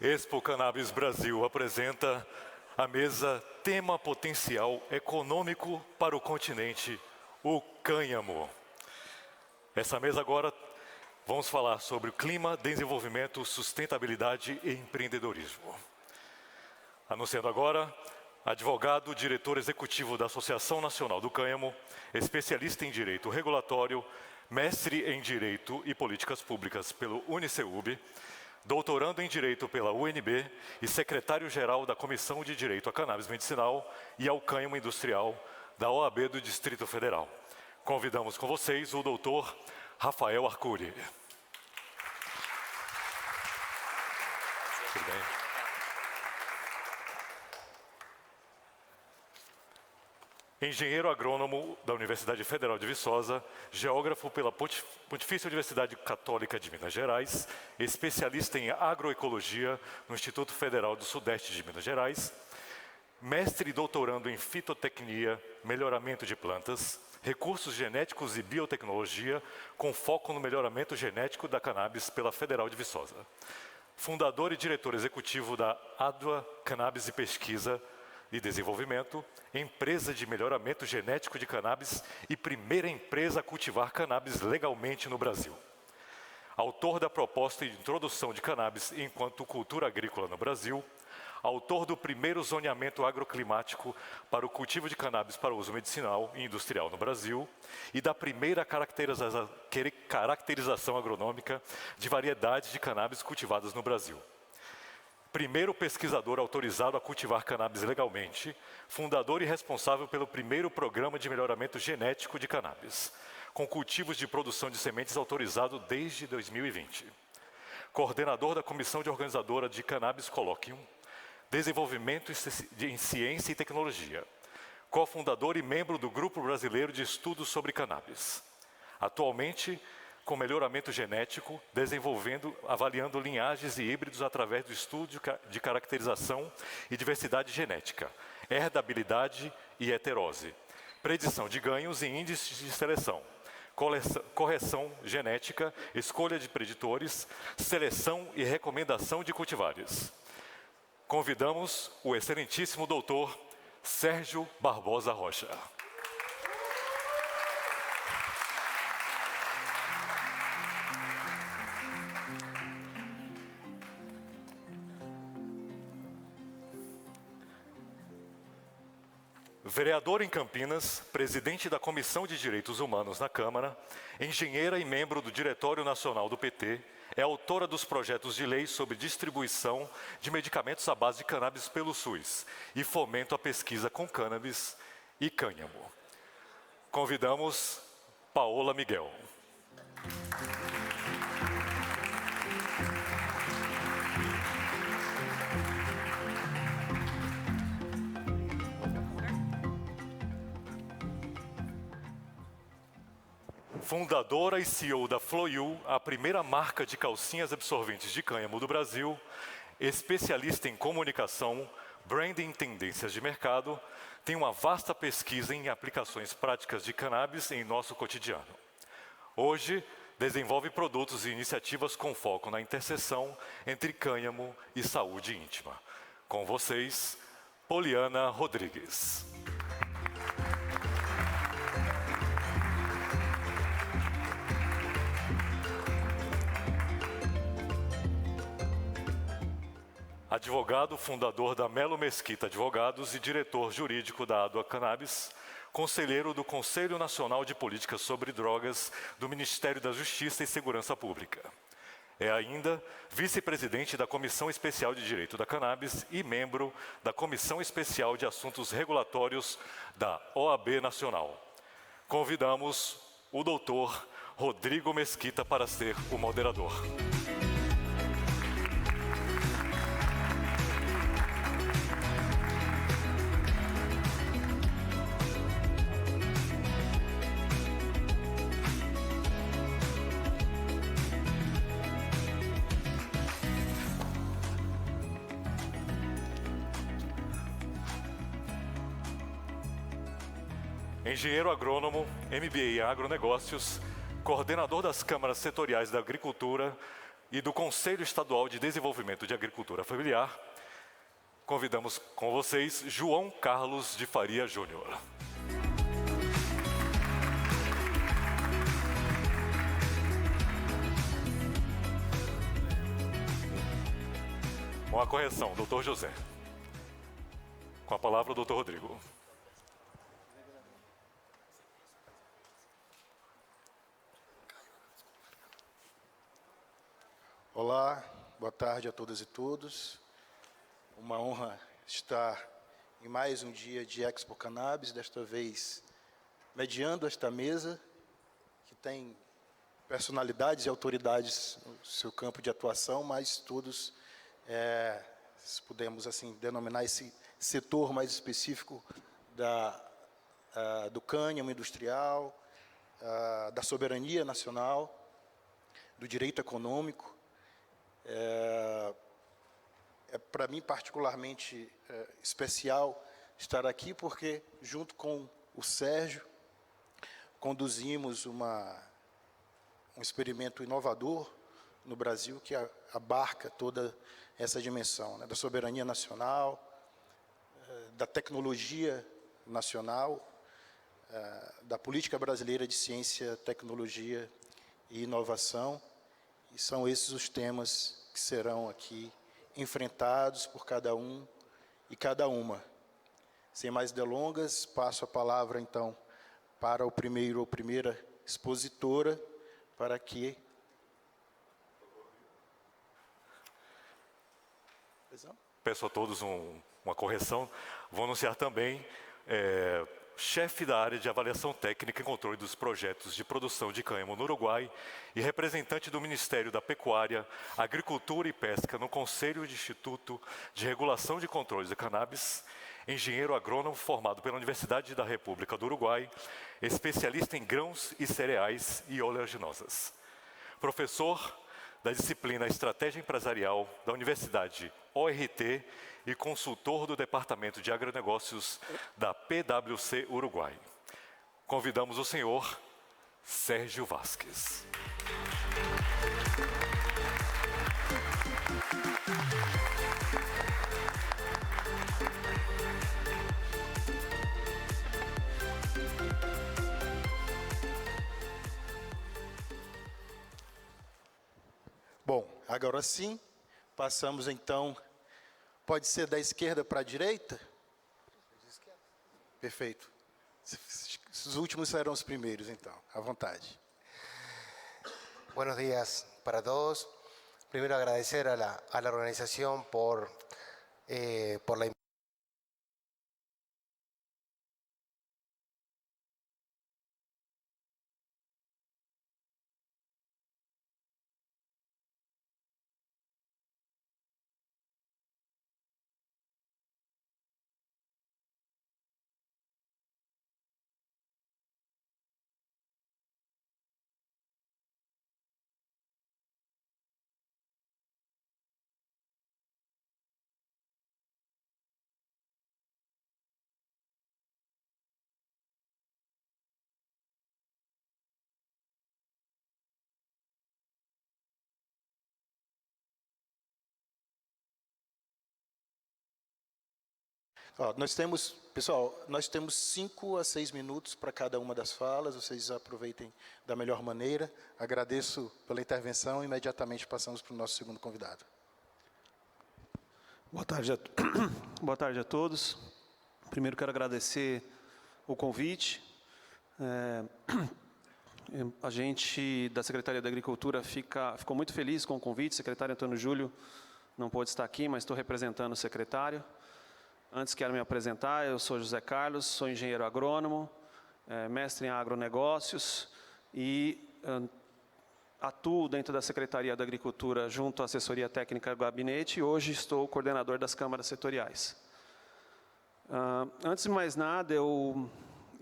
Expo Cannabis Brasil apresenta a mesa Tema Potencial Econômico para o Continente, o cânhamo. Essa mesa agora vamos falar sobre o clima, desenvolvimento, sustentabilidade e empreendedorismo. Anunciando agora, advogado, diretor executivo da Associação Nacional do Cânhamo, especialista em Direito Regulatório, mestre em Direito e Políticas Públicas pelo UniCeub, doutorando em Direito pela UNB e secretário-geral da Comissão de Direito à Cannabis Medicinal e ao Cânhamo Industrial da OAB do Distrito Federal. Convidamos com vocês o doutor Rafael Arcuri. Tudo bem? Engenheiro agrônomo da Universidade Federal de Viçosa, geógrafo pela Pontifícia Universidade Católica de Minas Gerais, especialista em agroecologia no Instituto Federal do Sudeste de Minas Gerais, mestre e doutorando em fitotecnia, melhoramento de plantas, recursos genéticos e biotecnologia, com foco no melhoramento genético da cannabis pela Federal de Viçosa. Fundador e diretor executivo da ADWA Cannabis e Pesquisa e Desenvolvimento, empresa de melhoramento genético de cannabis e primeira empresa a cultivar cannabis legalmente no Brasil. Autor da proposta de introdução de cannabis enquanto cultura agrícola no Brasil, autor do primeiro zoneamento agroclimático para o cultivo de cannabis para uso medicinal e industrial no Brasil e da primeira caracterização agronômica de variedades de cannabis cultivadas no Brasil. Primeiro pesquisador autorizado a cultivar cannabis legalmente, fundador e responsável pelo primeiro programa de melhoramento genético de cannabis, com cultivos de produção de sementes autorizado desde 2020. Coordenador da Comissão de Organizadora de Cannabis Colloquium, Desenvolvimento em Ciência e Tecnologia, cofundador e membro do Grupo Brasileiro de Estudos sobre Cannabis. Atualmente, com melhoramento genético, avaliando linhagens e híbridos através do estudo de caracterização e diversidade genética, herdabilidade e heterose, predição de ganhos e índices de seleção, correção genética, escolha de preditores, seleção e recomendação de cultivares. Convidamos o excelentíssimo doutor Sérgio Barbosa Rocha. Vereador em Campinas, presidente da Comissão de Direitos Humanos na Câmara, engenheira e membro do Diretório Nacional do PT, é autora dos projetos de lei sobre distribuição de medicamentos à base de cannabis pelo SUS e fomento à pesquisa com cannabis e cânhamo. Convidamos Paola Miguel. Fundadora e CEO da FloYou, a primeira marca de calcinhas absorventes de cânhamo do Brasil, especialista em comunicação, branding e tendências de mercado, tem uma vasta pesquisa em aplicações práticas de cannabis em nosso cotidiano. Hoje, desenvolve produtos e iniciativas com foco na interseção entre cânhamo e saúde íntima. Com vocês, Poliana Rodrigues. Advogado, fundador da Melo Mesquita Advogados e diretor jurídico da ADWA Cannabis, conselheiro do Conselho Nacional de Políticas sobre Drogas do Ministério da Justiça e Segurança Pública. É ainda vice-presidente da Comissão Especial de Direito da Cannabis e membro da Comissão Especial de Assuntos Regulatórios da OAB Nacional. Convidamos o doutor Rodrigo Mesquita para ser o moderador. Engenheiro agrônomo, MBA em agronegócios, coordenador das câmaras setoriais da agricultura e do Conselho Estadual de Desenvolvimento de Agricultura Familiar, convidamos com vocês João Carlos de Faria Júnior. Com a correção, doutor José. Com a palavra, o doutor Rodrigo. Olá, boa tarde a todas e todos. Uma honra estar em mais um dia de Expo Cannabis, desta vez mediando esta mesa, que tem personalidades e autoridades no seu campo de atuação, mas todos, se podemos assim denominar esse setor mais específico do cânhamo industrial, da soberania nacional, do direito econômico. Para mim particularmente especial estar aqui porque, junto com o Sérgio, conduzimos um experimento inovador no Brasil que abarca toda essa dimensão, né, da soberania nacional, da tecnologia nacional, da política brasileira de ciência, tecnologia e inovação. E são esses os temas que serão aqui enfrentados por cada um e cada uma. Sem mais delongas, passo a palavra, então, para o primeiro ou primeira expositora, para que... Peço a todos uma correção. Vou anunciar também chefe da área de avaliação técnica e controle dos projetos de produção de cânhamo no Uruguai e representante do Ministério da Pecuária, Agricultura e Pesca no Conselho de Instituto de Regulação de Controles de Cannabis, engenheiro agrônomo formado pela Universidade da República do Uruguai, especialista em grãos e cereais e oleaginosas. Professor da disciplina Estratégia Empresarial da Universidade ORT e consultor do Departamento de Agronegócios da PwC Uruguai. Convidamos o senhor Sérgio Vasques. Bom, agora sim, passamos então... Pode ser da esquerda para a direita? Perfeito. Os últimos serão os primeiros, então. À vontade. Buenos días para todos. Primero agradecer a la organización por la Nós temos, pessoal, nós temos 5 a 6 minutos para cada uma das falas, vocês aproveitem da melhor maneira. Agradeço pela intervenção e imediatamente passamos para o nosso segundo convidado. Boa tarde a todos. Primeiro quero agradecer o convite. A gente da Secretaria da Agricultura ficou muito feliz com o convite. O secretário Antônio Júlio não pôde estar aqui, mas estou representando o secretário. Antes quero me apresentar, eu sou José Carlos, sou engenheiro agrônomo, mestre em agronegócios e atuo dentro da Secretaria da Agricultura junto à assessoria técnica do gabinete e hoje estou coordenador das câmaras setoriais. Antes de mais nada, eu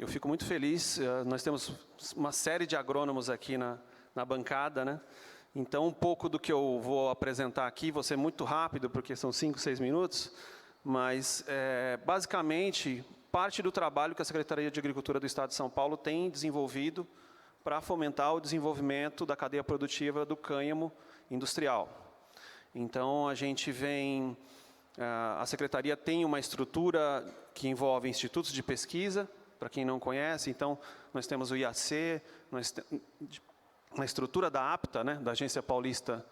fico muito feliz, nós temos uma série de agrônomos aqui na bancada, né? Então, um pouco do que eu vou apresentar aqui, vou ser muito rápido, porque são 5, 6 minutos, mas, basicamente, parte do trabalho que a Secretaria de Agricultura do Estado de São Paulo tem desenvolvido para fomentar o desenvolvimento da cadeia produtiva do cânhamo industrial. Então, a gente vem... A Secretaria tem uma estrutura que envolve institutos de pesquisa, para quem não conhece. Então, nós temos o IAC, na estrutura da APTA, né, da Agência Paulista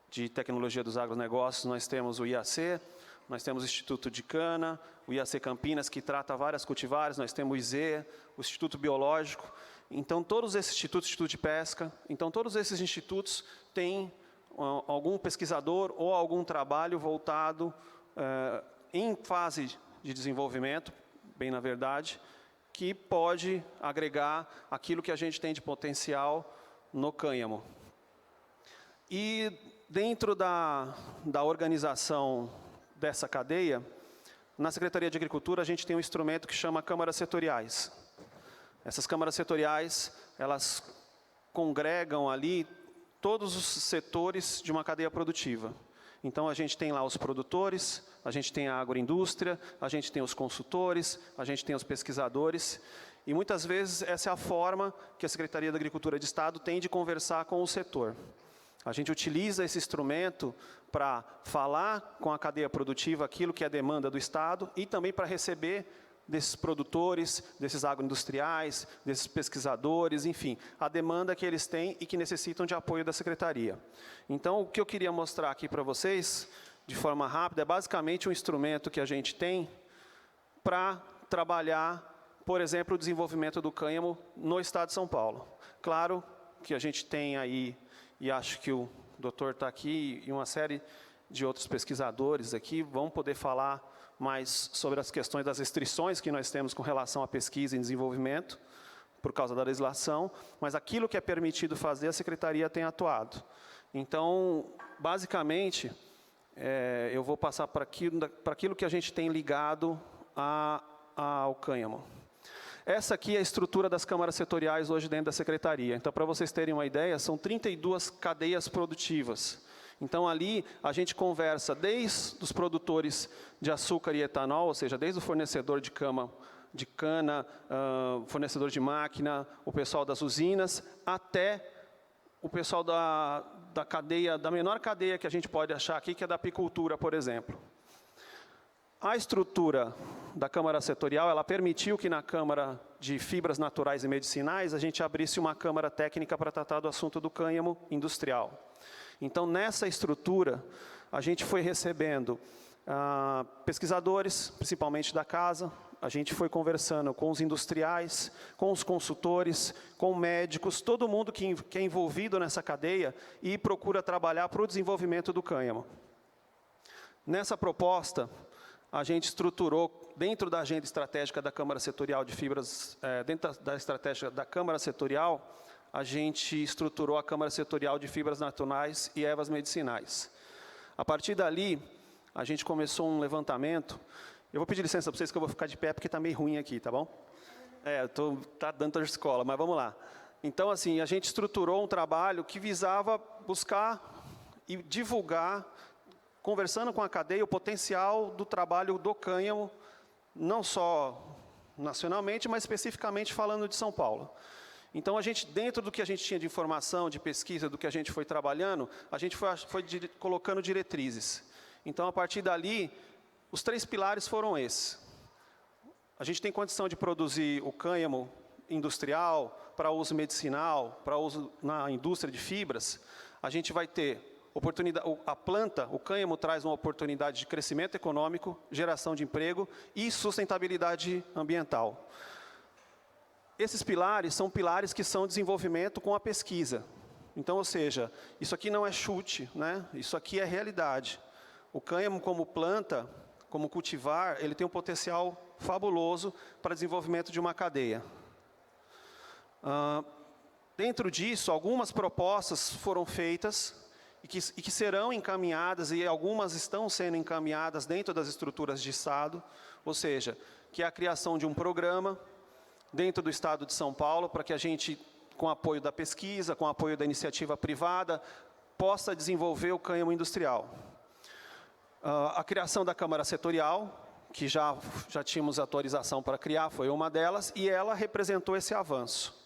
de Tecnologia dos Agronegócios, nós temos o IAC, nós temos o Instituto de Cana, o IAC Campinas, que trata várias cultivares, nós temos o IZE, o Instituto Biológico. Então, todos esses institutos, Instituto de Pesca, então, todos esses institutos têm algum pesquisador ou algum trabalho voltado em fase de desenvolvimento, bem na verdade, que pode agregar aquilo que a gente tem de potencial no cânhamo. E dentro da organização dessa cadeia, na Secretaria de Agricultura, a gente tem um instrumento que chama câmaras setoriais. Essas câmaras setoriais, elas congregam ali todos os setores de uma cadeia produtiva. Então, a gente tem lá os produtores, a gente tem a agroindústria, a gente tem os consultores, a gente tem os pesquisadores. E, muitas vezes, essa é a forma que a Secretaria da Agricultura de Estado tem de conversar com o setor. A gente utiliza esse instrumento para falar com a cadeia produtiva aquilo que é demanda do Estado e também para receber desses produtores, desses agroindustriais, desses pesquisadores, enfim, a demanda que eles têm e que necessitam de apoio da Secretaria. Então, o que eu queria mostrar aqui para vocês, de forma rápida, é basicamente um instrumento que a gente tem para trabalhar, por exemplo, o desenvolvimento do cânhamo no Estado de São Paulo. Claro que a gente tem aí, e acho que o doutor está aqui, e uma série de outros pesquisadores aqui vão poder falar mais sobre as questões das restrições que nós temos com relação à pesquisa e desenvolvimento, por causa da legislação, mas aquilo que é permitido fazer, a Secretaria tem atuado. Então, basicamente, eu vou passar para aquilo que a gente tem ligado ao cânhamo. Essa aqui é a estrutura das câmaras setoriais hoje dentro da Secretaria. Então, para vocês terem uma ideia, são 32 cadeias produtivas. Então, ali, a gente conversa desde os produtores de açúcar e etanol, ou seja, desde o fornecedor de cana, fornecedor de máquina, o pessoal das usinas, até o pessoal da cadeia, da menor cadeia que a gente pode achar aqui, que é da apicultura, por exemplo. A estrutura da Câmara Setorial, ela permitiu que na Câmara de Fibras Naturais e Medicinais, a gente abrisse uma Câmara Técnica para tratar do assunto do cânhamo industrial. Então, nessa estrutura, a gente foi recebendo pesquisadores, principalmente da casa, a gente foi conversando com os industriais, com os consultores, com médicos, todo mundo que é envolvido nessa cadeia e procura trabalhar para o desenvolvimento do cânhamo. Nessa proposta, a gente estruturou, dentro da agenda estratégica da Câmara Setorial de Fibras, dentro da estratégia da Câmara Setorial, a gente estruturou a Câmara Setorial de Fibras Naturais e Ervas Medicinais. A partir dali, a gente começou um levantamento. Eu vou pedir licença para vocês que eu vou ficar de pé, porque está meio ruim aqui, tá bom? Tá dando a escola, mas vamos lá. Então, assim, a gente estruturou um trabalho que visava buscar e divulgar, conversando com a cadeia, o potencial do trabalho do cânhamo, não só nacionalmente, mas especificamente falando de São Paulo. Então, a gente, dentro do que a gente tinha de informação, de pesquisa, do que a gente foi trabalhando, a gente foi colocando diretrizes. Então, a partir dali, os 3 pilares foram esses. A gente tem condição de produzir o cânhamo industrial, para uso medicinal, para uso na indústria de fibras. A gente vai ter oportunidade, a planta, o cânhamo traz uma oportunidade de crescimento econômico, geração de emprego e sustentabilidade ambiental. Esses pilares são pilares que são desenvolvimento com a pesquisa. Então, ou seja, isso aqui não é chute, né? Isso aqui é realidade. O cânhamo como planta, como cultivar, ele tem um potencial fabuloso para desenvolvimento de uma cadeia. Dentro disso, algumas propostas foram feitas e que serão encaminhadas, e algumas estão sendo encaminhadas dentro das estruturas de Estado, ou seja, que é a criação de um programa dentro do Estado de São Paulo, para que a gente, com apoio da pesquisa, com apoio da iniciativa privada, possa desenvolver o cânhamo industrial. A criação da Câmara Setorial, que já tínhamos autorização para criar, foi uma delas, e ela representou esse avanço.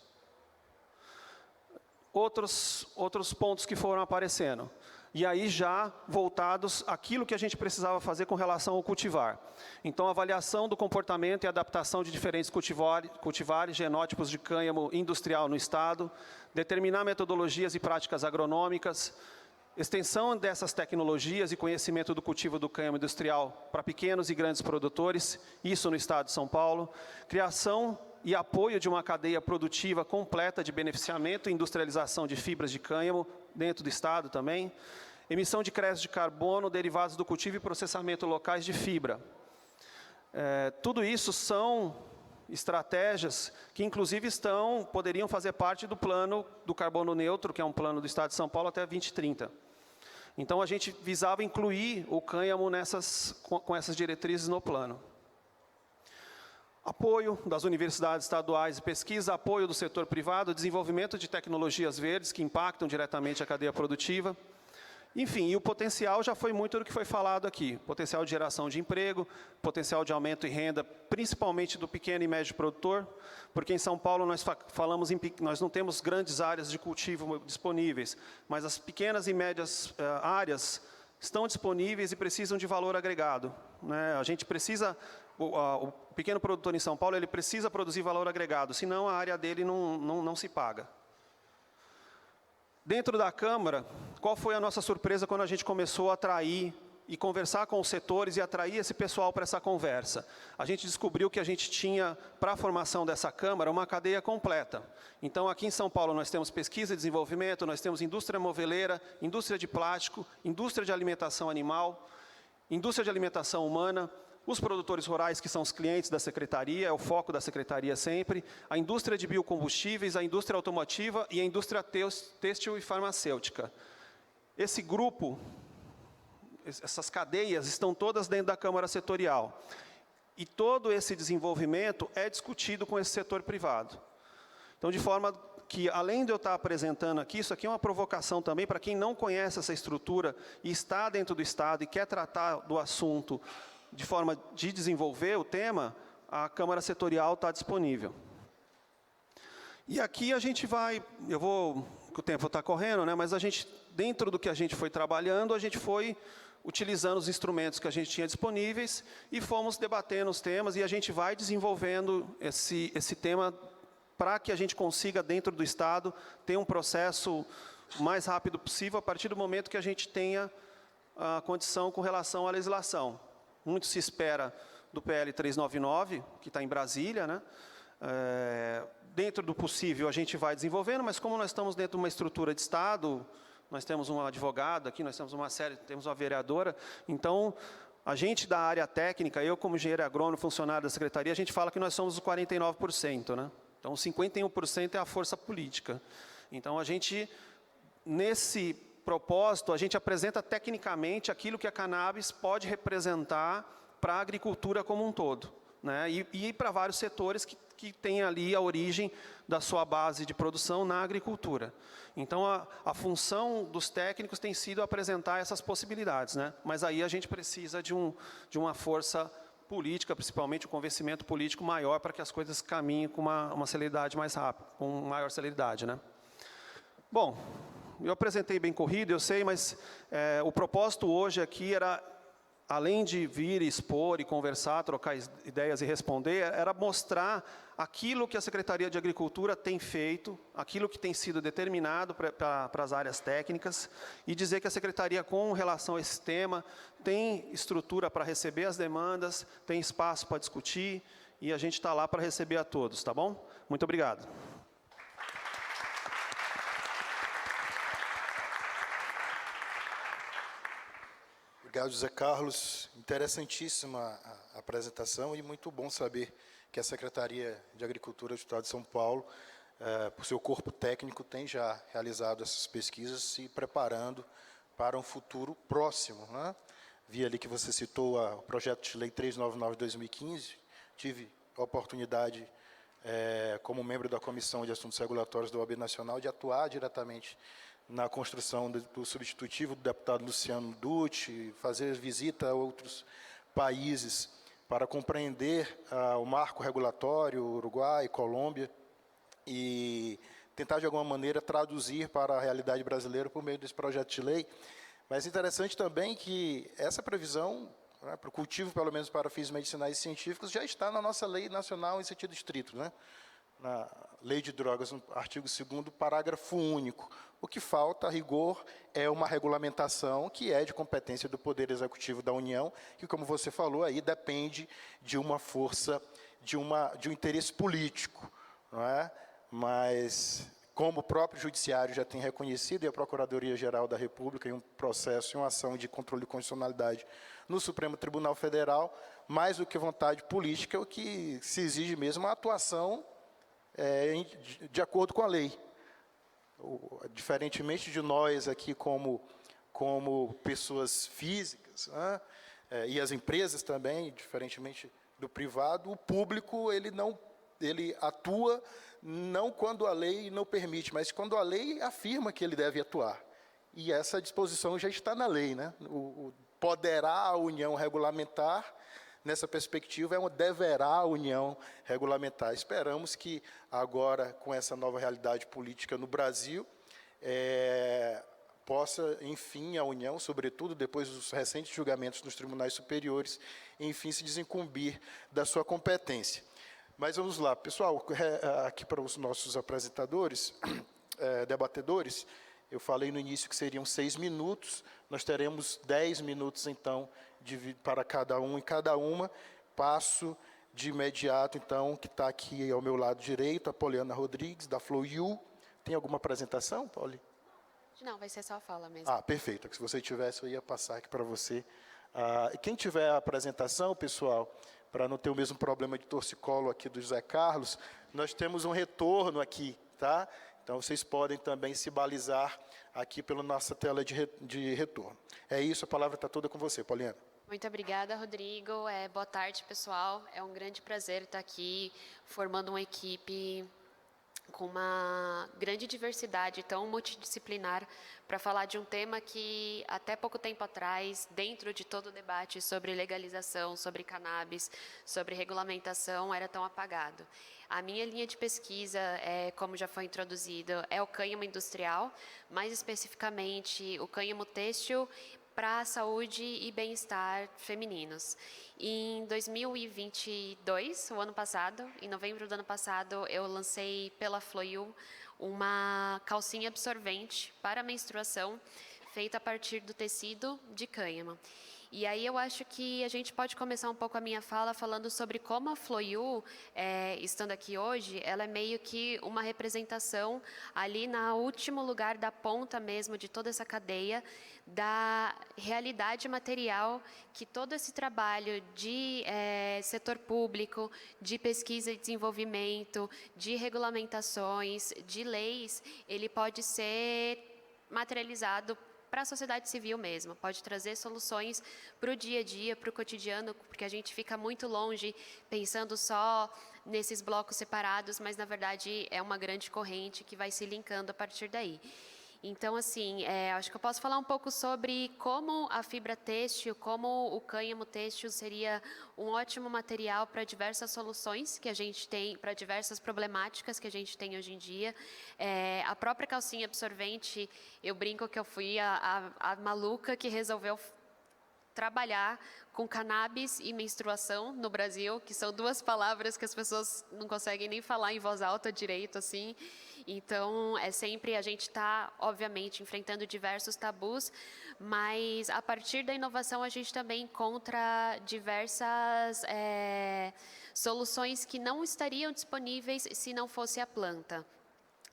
Outros pontos que foram aparecendo. e aí já voltados àquilo que a gente precisava fazer com relação ao cultivar. Então, avaliação do comportamento e adaptação de diferentes cultivares, genótipos de cânhamo industrial no estado, determinar metodologias e práticas agronômicas, extensão dessas tecnologias e conhecimento do cultivo do cânhamo industrial para pequenos e grandes produtores, isso no estado de São Paulo, criação e apoio de uma cadeia produtiva completa de beneficiamento e industrialização de fibras de cânhamo dentro do estado também, emissão de créditos de carbono derivados do cultivo e processamento locais de fibra. Tudo isso são estratégias que, inclusive, poderiam fazer parte do plano do carbono neutro, que é um plano do estado de São Paulo até 2030. Então, a gente visava incluir o cânhamo com essas diretrizes no plano. Apoio das universidades estaduais de pesquisa, apoio do setor privado, desenvolvimento de tecnologias verdes que impactam diretamente a cadeia produtiva. Enfim, e o potencial já foi muito do que foi falado aqui. Potencial de geração de emprego, potencial de aumento em renda, principalmente do pequeno e médio produtor, porque em São Paulo nós não temos grandes áreas de cultivo disponíveis, mas as pequenas e médias áreas estão disponíveis e precisam de valor agregado, né? A gente precisa, o pequeno produtor em São Paulo, ele precisa produzir valor agregado, senão a área dele não se paga. Dentro da Câmara, qual foi a nossa surpresa quando a gente começou a atrair e conversar com os setores e atrair esse pessoal para essa conversa? A gente descobriu que a gente tinha, para a formação dessa Câmara, uma cadeia completa. Então, aqui em São Paulo, nós temos pesquisa e desenvolvimento, nós temos indústria moveleira, indústria de plástico, indústria de alimentação animal, indústria de alimentação humana, os produtores rurais, que são os clientes da Secretaria, é o foco da Secretaria sempre, a indústria de biocombustíveis, a indústria automotiva e a indústria têxtil e farmacêutica. Esse grupo, essas cadeias, estão todas dentro da Câmara Setorial. E todo esse desenvolvimento é discutido com esse setor privado. Então, de forma que, além de eu estar apresentando aqui, isso aqui é uma provocação também para quem não conhece essa estrutura e está dentro do Estado e quer tratar do assunto de forma de desenvolver o tema, a Câmara Setorial está disponível. E aqui a gente vai, que o tempo está correndo, né, mas a gente, dentro do que a gente foi trabalhando, a gente foi utilizando os instrumentos que a gente tinha disponíveis e fomos debatendo os temas e a gente vai desenvolvendo esse tema para que a gente consiga, dentro do Estado, ter um processo o mais rápido possível a partir do momento que a gente tenha a condição com relação à legislação. Muito se espera do PL 399, que está em Brasília, né? Dentro do possível, a gente vai desenvolvendo, mas como nós estamos dentro de uma estrutura de Estado, nós temos um advogado aqui, nós temos temos uma vereadora, então, a gente da área técnica, eu como engenheiro agrônomo, funcionário da Secretaria, a gente fala que nós somos os 49%, né? Então, 51% é a força política. Então, a gente, nesse propósito, a gente apresenta tecnicamente aquilo que a cannabis pode representar para a agricultura como um todo, né? E para vários setores que têm ali a origem da sua base de produção na agricultura. Então, a função dos técnicos tem sido apresentar essas possibilidades, né? Mas aí a gente precisa de uma força política, principalmente um convencimento político maior para que as coisas caminhem com uma celeridade mais rápida, com maior celeridade, né? Bom, eu apresentei bem corrido, eu sei, mas o propósito hoje aqui era, além de vir expor e conversar, trocar ideias e responder, era mostrar aquilo que a Secretaria de Agricultura tem feito, aquilo que tem sido determinado para as áreas técnicas, e dizer que a Secretaria, com relação a esse tema, tem estrutura para receber as demandas, tem espaço para discutir, e a gente está lá para receber a todos, tá bom? Muito obrigado. Obrigado, José Carlos. Interessantíssima a apresentação e muito bom saber que a Secretaria de Agricultura do Estado de São Paulo, por seu corpo técnico, tem já realizado essas pesquisas, se preparando para um futuro próximo, né? Vi ali que você citou o projeto de lei 399 de 2015, tive a oportunidade, como membro da Comissão de Assuntos Regulatórios da OAB Nacional, de atuar diretamente na construção do substitutivo do deputado Luciano Dutti, fazer visita a outros países para compreender o marco regulatório, Uruguai, Colômbia, e tentar, de alguma maneira, traduzir para a realidade brasileira por meio desse projeto de lei. Mas é interessante também que essa previsão, né, para o cultivo, pelo menos para fins medicinais e científicos, já está na nossa lei nacional em sentido estrito, né? Na Lei de Drogas, no artigo 2º, parágrafo único. O que falta, a rigor, é uma regulamentação que é de competência do Poder Executivo da União, que, como você falou, aí depende de uma força, de um interesse político, não é? Mas, como o próprio Judiciário já tem reconhecido, e a Procuradoria-Geral da República, em um processo, em uma ação de controle de constitucionalidade no Supremo Tribunal Federal, mais do que vontade política, o que se exige mesmo é uma atuação de acordo com a lei. Diferentemente de nós aqui como pessoas físicas, né, e as empresas também, diferentemente do privado, o público ele atua não quando a lei não permite, mas quando a lei afirma que ele deve atuar. E essa disposição já está na lei, né? Poderá a União regulamentar. Nessa perspectiva, deverá a União regulamentar. Esperamos que agora, com essa nova realidade política no Brasil, possa, enfim, a União, sobretudo depois dos recentes julgamentos nos tribunais superiores, enfim, se desincumbir da sua competência. Mas vamos lá, pessoal, aqui para os nossos apresentadores, debatedores, eu falei no início que seriam 6 minutos, nós teremos 10 minutos, então, para cada um e cada uma. Passo de imediato, então, que está aqui ao meu lado direito, a Poliana Rodrigues, da FlowU. Tem alguma apresentação, Pauli? Não, vai ser só a fala mesmo. Ah, perfeito. Se você tivesse, eu ia passar aqui para você. Quem tiver a apresentação, pessoal, para não ter o mesmo problema de torcicolo aqui do José Carlos, nós temos um retorno aqui, tá? Então, vocês podem também se balizar aqui pela nossa tela de retorno. É isso, a palavra está toda com você, Poliana. Muito obrigada, Rodrigo. Boa tarde, pessoal. É um grande prazer estar aqui formando uma equipe com uma grande diversidade, tão multidisciplinar, para falar de um tema que, até pouco tempo atrás, dentro de todo o debate sobre legalização, sobre cannabis, sobre regulamentação, era tão apagado. A minha linha de pesquisa, como já foi introduzido, é o cânhamo industrial, mais especificamente o cânhamo têxtil, para a saúde e bem-estar femininos. Em 2022, o ano passado, em novembro do ano passado, eu lancei pela FlowU uma calcinha absorvente para menstruação, feita a partir do tecido de cânhamo. E aí eu acho que a gente pode começar um pouco a minha fala falando sobre como a FlowU, estando aqui hoje, ela é meio que uma representação ali no último lugar da ponta mesmo de toda essa cadeia da realidade material que todo esse trabalho de setor público, de pesquisa e desenvolvimento, de regulamentações, de leis, ele pode ser materializado para a sociedade civil mesmo, pode trazer soluções para o dia a dia, para o cotidiano, porque a gente fica muito longe pensando só nesses blocos separados, mas na verdade é uma grande corrente que vai se linkando a partir daí. Então, assim, acho que eu posso falar um pouco sobre como a fibra têxtil, como o cânhamo têxtil seria um ótimo material para diversas soluções que a gente tem, para diversas problemáticas que a gente tem hoje em dia. A própria calcinha absorvente, eu brinco que eu fui a maluca que resolveu trabalhar com cannabis e menstruação no Brasil, que são duas palavras que as pessoas não conseguem nem falar em voz alta direito, assim. Então, sempre a gente está, obviamente, enfrentando diversos tabus, mas a partir da inovação a gente também encontra diversas soluções que não estariam disponíveis se não fosse a planta.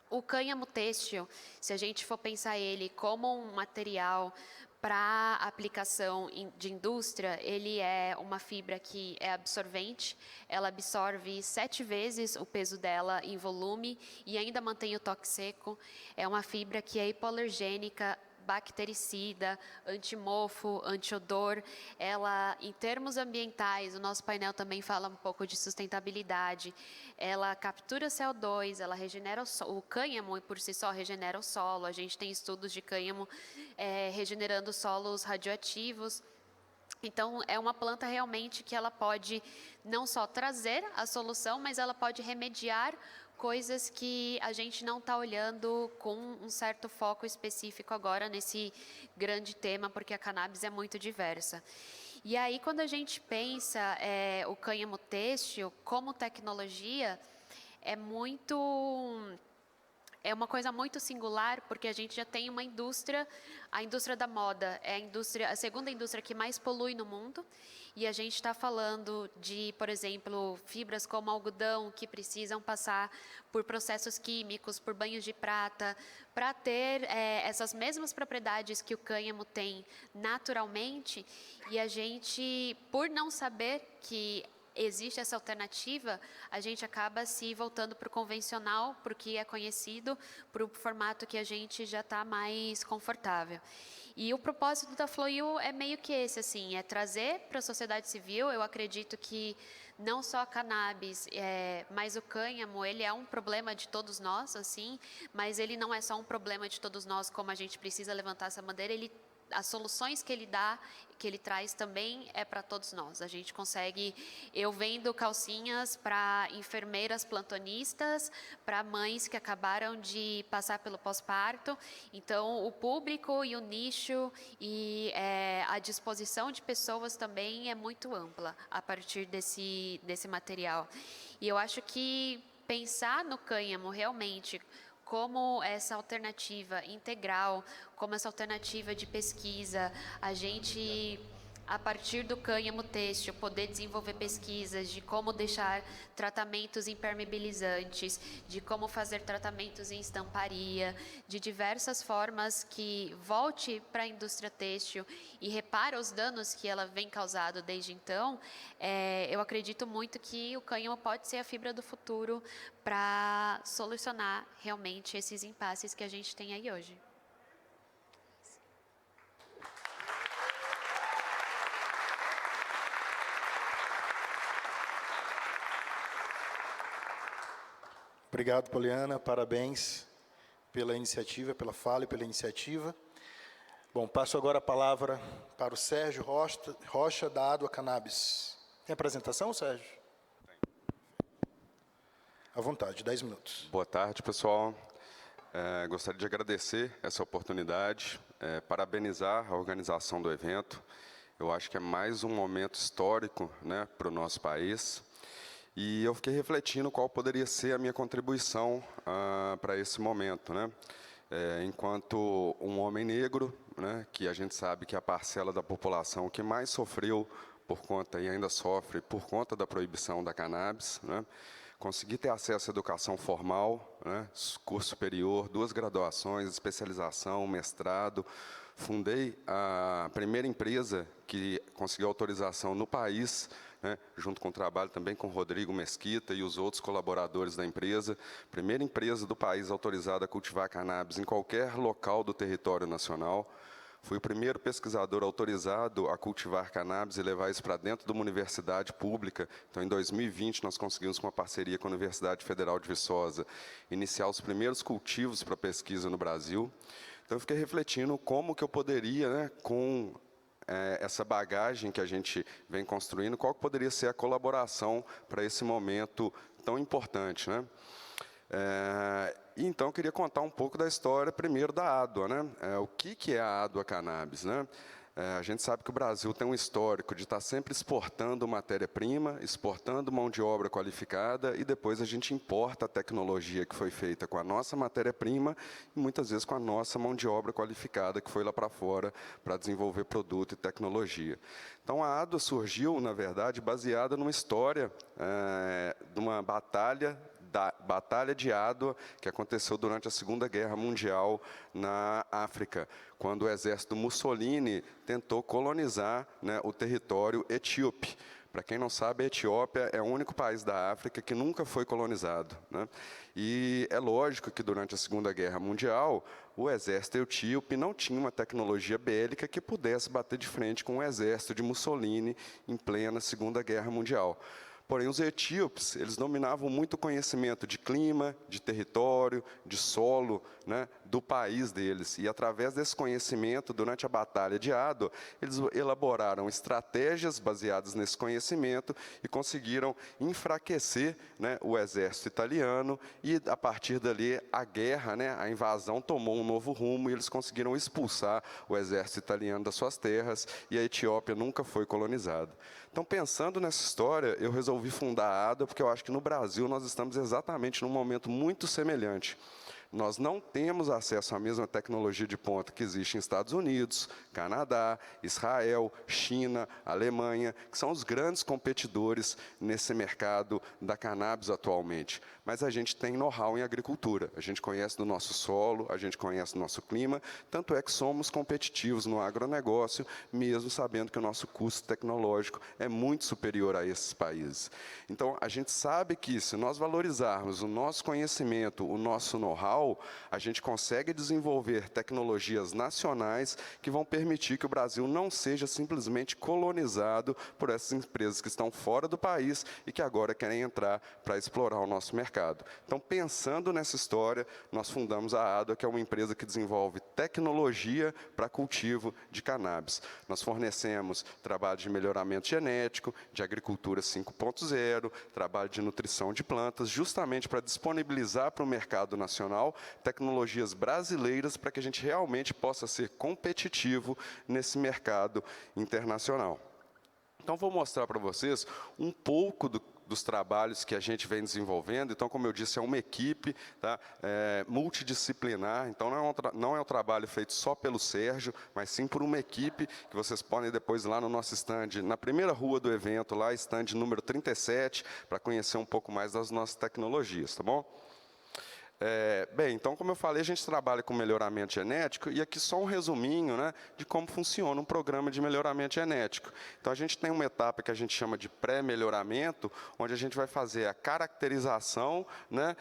O cânhamo têxtil, se a gente for pensar ele como um material para aplicação de indústria, ele é uma fibra que é absorvente, ela absorve 7 vezes o peso dela em volume e ainda mantém o toque seco. É uma fibra que é hipoalergênica, bactericida, antimofo, antiodor. Ela, em termos ambientais, o nosso painel também fala um pouco de sustentabilidade. Ela captura CO2, ela regenera o cânhamo por si só regenera o solo. A gente tem estudos de cânhamo regenerando solos radioativos. Então, é uma planta realmente que ela pode não só trazer a solução, mas ela pode remediar coisas que a gente não está olhando com um certo foco específico agora nesse grande tema, porque a cannabis é muito diversa. E aí, quando a gente pensa o cânhamo têxtil como tecnologia, é uma coisa muito singular, porque a gente já tem uma indústria, a indústria da moda é a segunda indústria que mais polui no mundo, e a gente está falando de, por exemplo, fibras como algodão, que precisam passar por processos químicos, por banhos de prata, para ter essas mesmas propriedades que o cânhamo tem naturalmente, e a gente, por não saber que existe essa alternativa, a gente acaba se voltando para o convencional, para o que é conhecido, para o formato que a gente já está mais confortável. E o propósito da FlowU é meio que esse, assim, é trazer para a sociedade civil. Eu acredito que não só a cannabis, mas o cânhamo, ele é um problema de todos nós, assim, mas ele não é só um problema de todos nós, como a gente precisa levantar essa bandeira, as soluções que ele traz também é para todos nós. A gente consegue, eu vendo calcinhas para enfermeiras plantonistas, para mães que acabaram de passar pelo pós-parto. Então, o público e o nicho e a disposição de pessoas também é muito ampla a partir desse material. E eu acho que pensar no cânhamo realmente como essa alternativa integral, como essa alternativa de pesquisa, a gente, a partir do cânhamo têxtil, poder desenvolver pesquisas de como deixar tratamentos impermeabilizantes, de como fazer tratamentos em estamparia, de diversas formas que volte para a indústria têxtil e repara os danos que ela vem causado desde então. Eu acredito muito que o cânhamo pode ser a fibra do futuro para solucionar realmente esses impasses que a gente tem aí hoje. Obrigado, Poliana. Parabéns pela iniciativa, pela fala e pela iniciativa. Bom, passo agora a palavra para o Sérgio Rocha, da Adua Cannabis. Tem apresentação, Sérgio? À vontade, 10 minutos. Boa tarde, pessoal. Gostaria de agradecer essa oportunidade, parabenizar a organização do evento. Eu acho que é mais um momento histórico, né, para o nosso país. E eu fiquei refletindo qual poderia ser a minha contribuição para esse momento, né? Enquanto um homem negro, né, que a gente sabe que é a parcela da população que mais sofreu por conta e ainda sofre por conta da proibição da cannabis, né? Consegui ter acesso à educação formal, né, curso superior, 2 graduações, especialização, mestrado. Fundei a primeira empresa que conseguiu autorização no país, né, junto com o trabalho também com o Rodrigo Mesquita e os outros colaboradores da empresa. Primeira empresa do país autorizada a cultivar cannabis em qualquer local do território nacional. Fui o primeiro pesquisador autorizado a cultivar cannabis e levar isso para dentro de uma universidade pública. Então, em 2020, nós conseguimos, com uma parceria com a Universidade Federal de Viçosa, iniciar os primeiros cultivos para pesquisa no Brasil. Então, eu fiquei refletindo como que eu poderia, né, com essa bagagem que a gente vem construindo, qual que poderia ser a colaboração para esse momento tão importante, né? Então, eu queria contar um pouco da história, primeiro, da Adua, né? O que é a Adua Cannabis, né? A gente sabe que o Brasil tem um histórico de estar sempre exportando matéria-prima, exportando mão de obra qualificada, e depois a gente importa a tecnologia que foi feita com a nossa matéria-prima e muitas vezes com a nossa mão de obra qualificada que foi lá para fora para desenvolver produto e tecnologia. Então, a Adua surgiu, na verdade, baseada numa história de uma batalha de Adua, que aconteceu durante a Segunda Guerra Mundial na África, quando o exército Mussolini tentou colonizar, né, o território etíope. Para quem não sabe, a Etiópia é o único país da África que nunca foi colonizado, né? E é lógico que durante a Segunda Guerra Mundial, o exército etíope não tinha uma tecnologia bélica que pudesse bater de frente com o exército de Mussolini em plena Segunda Guerra Mundial. Porém, os etíopes, eles dominavam muito o conhecimento de clima, de território, de solo, né, do país deles. E, através desse conhecimento, durante a Batalha de Adwa, eles elaboraram estratégias baseadas nesse conhecimento e conseguiram enfraquecer, né, o exército italiano. E, a partir dali, a guerra, né, a invasão tomou um novo rumo e eles conseguiram expulsar o exército italiano das suas terras e a Etiópia nunca foi colonizada. Então, pensando nessa história, eu resolvi fundar a ADWA, porque eu acho que no Brasil nós estamos exatamente num momento muito semelhante. Nós não temos acesso à mesma tecnologia de ponta que existe em Estados Unidos, Canadá, Israel, China, Alemanha, que são os grandes competidores nesse mercado da cannabis atualmente. Mas a gente tem know-how em agricultura, a gente conhece do nosso solo, a gente conhece do nosso clima, tanto é que somos competitivos no agronegócio, mesmo sabendo que o nosso custo tecnológico é muito superior a esses países. Então, a gente sabe que, se nós valorizarmos o nosso conhecimento, o nosso know-how, a gente consegue desenvolver tecnologias nacionais que vão permitir que o Brasil não seja simplesmente colonizado por essas empresas que estão fora do país e que agora querem entrar para explorar o nosso mercado. Então, pensando nessa história, nós fundamos a ADWA, que é uma empresa que desenvolve tecnologia para cultivo de cannabis. Nós fornecemos trabalho de melhoramento genético, de agricultura 5.0, trabalho de nutrição de plantas, justamente para disponibilizar para o mercado nacional tecnologias brasileiras para que a gente realmente possa ser competitivo nesse mercado internacional. Então, vou mostrar para vocês um pouco dos trabalhos que a gente vem desenvolvendo. Então, como eu disse, é uma equipe, tá, multidisciplinar. Então, não é um trabalho feito só pelo Sérgio, mas sim por uma equipe que vocês podem depois ir lá no nosso stand, na primeira rua do evento, lá, stand número 37, para conhecer um pouco mais das nossas tecnologias, tá bom? Bem, então, como eu falei, a gente trabalha com melhoramento genético, e aqui só um resuminho, né, de como funciona um programa de melhoramento genético. Então, a gente tem uma etapa que a gente chama de pré-melhoramento, onde a gente vai fazer a caracterização, né,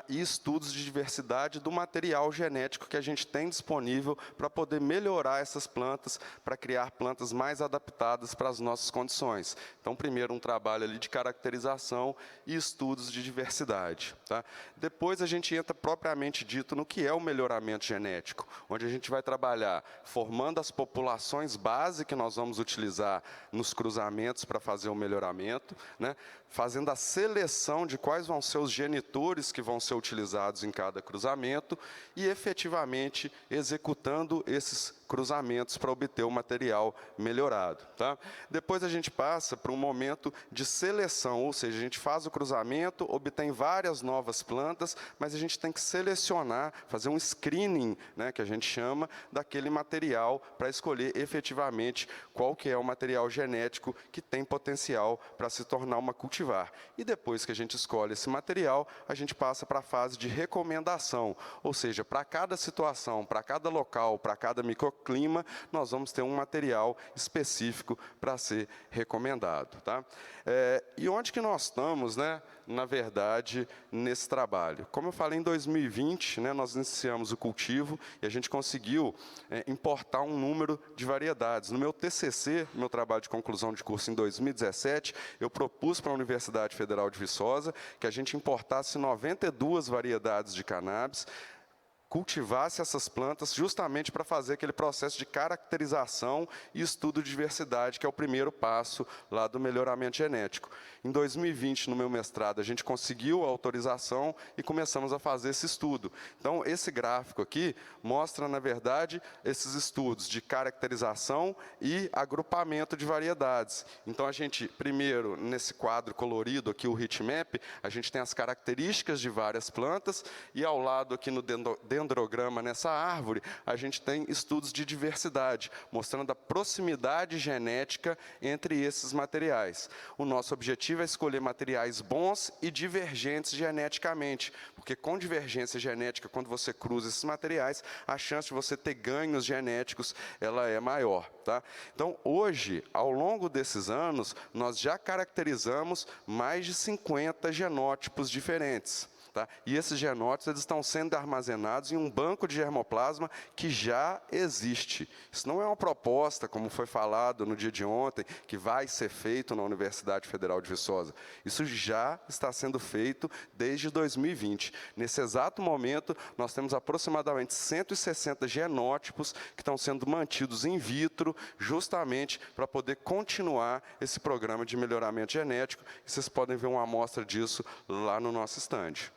e estudos de diversidade do material genético que a gente tem disponível para poder melhorar essas plantas, para criar plantas mais adaptadas para as nossas condições. Então, primeiro, um trabalho ali de caracterização e estudos de diversidade, tá? Depois, a gente entra propriamente dito no que é o melhoramento genético, onde a gente vai trabalhar formando as populações base que nós vamos utilizar nos cruzamentos para fazer o melhoramento, né? Fazendo a seleção de quais vão ser os genitores que vão ser utilizados em cada cruzamento e efetivamente executando esses cruzamentos para obter o material melhorado, tá? Depois a gente passa para um momento de seleção, ou seja, a gente faz o cruzamento, obtém várias novas plantas, mas a gente tem que selecionar, fazer um screening, né, que a gente chama, daquele material para escolher efetivamente qual que é o material genético que tem potencial para se tornar uma cultivar. E depois que a gente escolhe esse material, a gente passa para a fase de recomendação, ou seja, para cada situação, para cada local, para cada microclima, nós vamos ter um material específico para ser recomendado, tá? E onde que nós estamos, né, na verdade, nesse trabalho? Como eu falei, em 2020, né, nós iniciamos o cultivo e a gente conseguiu importar um número de variedades. No meu TCC, meu trabalho de conclusão de curso em 2017, eu propus para a Universidade Federal de Viçosa que a gente importasse 92 variedades de cannabis, cultivasse essas plantas justamente para fazer aquele processo de caracterização e estudo de diversidade, que é o primeiro passo lá do melhoramento genético. Em 2020, no meu mestrado, a gente conseguiu a autorização e começamos a fazer esse estudo. Então, esse gráfico aqui mostra, na verdade, esses estudos de caracterização e agrupamento de variedades. Então, a gente, primeiro, nesse quadro colorido aqui, o heatmap, a gente tem as características de várias plantas, e ao lado aqui no dendrograma, nessa árvore, a gente tem estudos de diversidade, mostrando a proximidade genética entre esses materiais. O nosso objetivo é escolher materiais bons e divergentes geneticamente, porque com divergência genética, quando você cruza esses materiais, a chance de você ter ganhos genéticos, ela é maior, tá? Então, hoje, ao longo desses anos, nós já caracterizamos mais de 50 genótipos diferentes. Tá? E esses genótipos eles estão sendo armazenados em um banco de germoplasma que já existe. Isso não é uma proposta, como foi falado no dia de ontem, que vai ser feito na Universidade Federal de Viçosa. Isso já está sendo feito desde 2020. Nesse exato momento, nós temos aproximadamente 160 genótipos que estão sendo mantidos in vitro, justamente para poder continuar esse programa de melhoramento genético. E vocês podem ver uma amostra disso lá no nosso estande.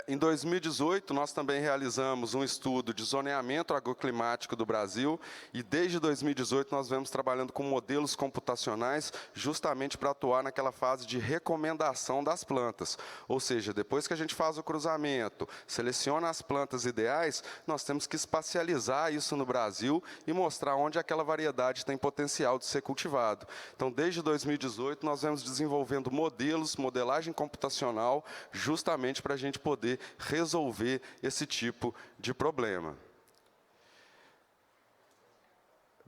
Em 2018, nós também realizamos um estudo de zoneamento agroclimático do Brasil e, desde 2018, nós vemos trabalhando com modelos computacionais justamente para atuar naquela fase de recomendação das plantas. Ou seja, depois que a gente faz o cruzamento, seleciona as plantas ideais, nós temos que espacializar isso no Brasil e mostrar onde aquela variedade tem potencial de ser cultivado. Então, desde 2018, nós vemos desenvolvendo modelos, modelagem computacional, justamente para a gente poder resolver esse tipo de problema.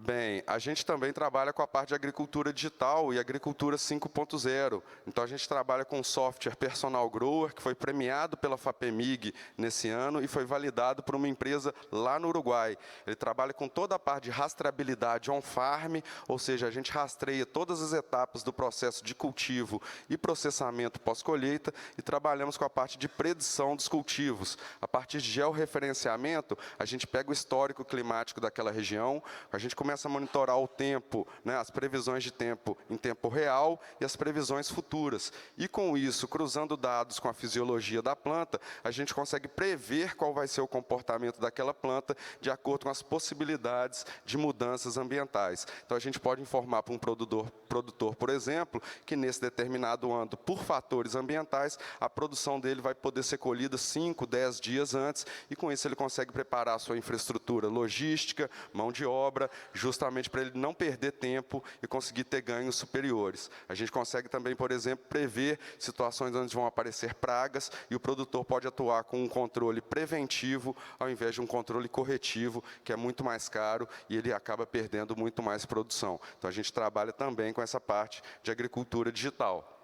Bem, a gente também trabalha com a parte de agricultura digital e agricultura 5.0. Então, a gente trabalha com o software Personal Grower, que foi premiado pela FAPEMIG nesse ano e foi validado por uma empresa lá no Uruguai. Ele trabalha com toda a parte de rastreabilidade on-farm, ou seja, a gente rastreia todas as etapas do processo de cultivo e processamento pós-colheita e trabalhamos com a parte de predição dos cultivos. A partir de georreferenciamento, a gente pega o histórico climático daquela região, a gente começa a monitorar o tempo, né, as previsões de tempo em tempo real e as previsões futuras. E com isso, cruzando dados com a fisiologia da planta, a gente consegue prever qual vai ser o comportamento daquela planta de acordo com as possibilidades de mudanças ambientais. Então, a gente pode informar para um produtor, por exemplo, que nesse determinado ano, por fatores ambientais, a produção dele vai poder ser colhida 5, 10 dias antes, e com isso ele consegue preparar a sua infraestrutura logística, mão de obra, justamente para ele não perder tempo e conseguir ter ganhos superiores. A gente consegue também, por exemplo, prever situações onde vão aparecer pragas e o produtor pode atuar com um controle preventivo ao invés de um controle corretivo, que é muito mais caro e ele acaba perdendo muito mais produção. Então, a gente trabalha também com essa parte de agricultura digital.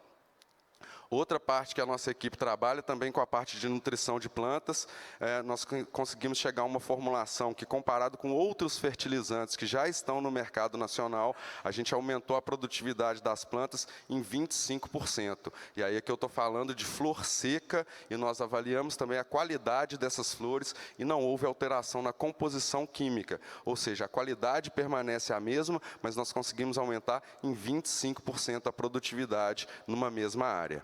Outra parte que a nossa equipe trabalha também com a parte de nutrição de plantas, nós conseguimos chegar a uma formulação que, comparado com outros fertilizantes que já estão no mercado nacional, a gente aumentou a produtividade das plantas em 25%. E aí é que eu estou falando de flor seca, e nós avaliamos também a qualidade dessas flores e não houve alteração na composição química. Ou seja, a qualidade permanece a mesma, mas nós conseguimos aumentar em 25% a produtividade numa mesma área.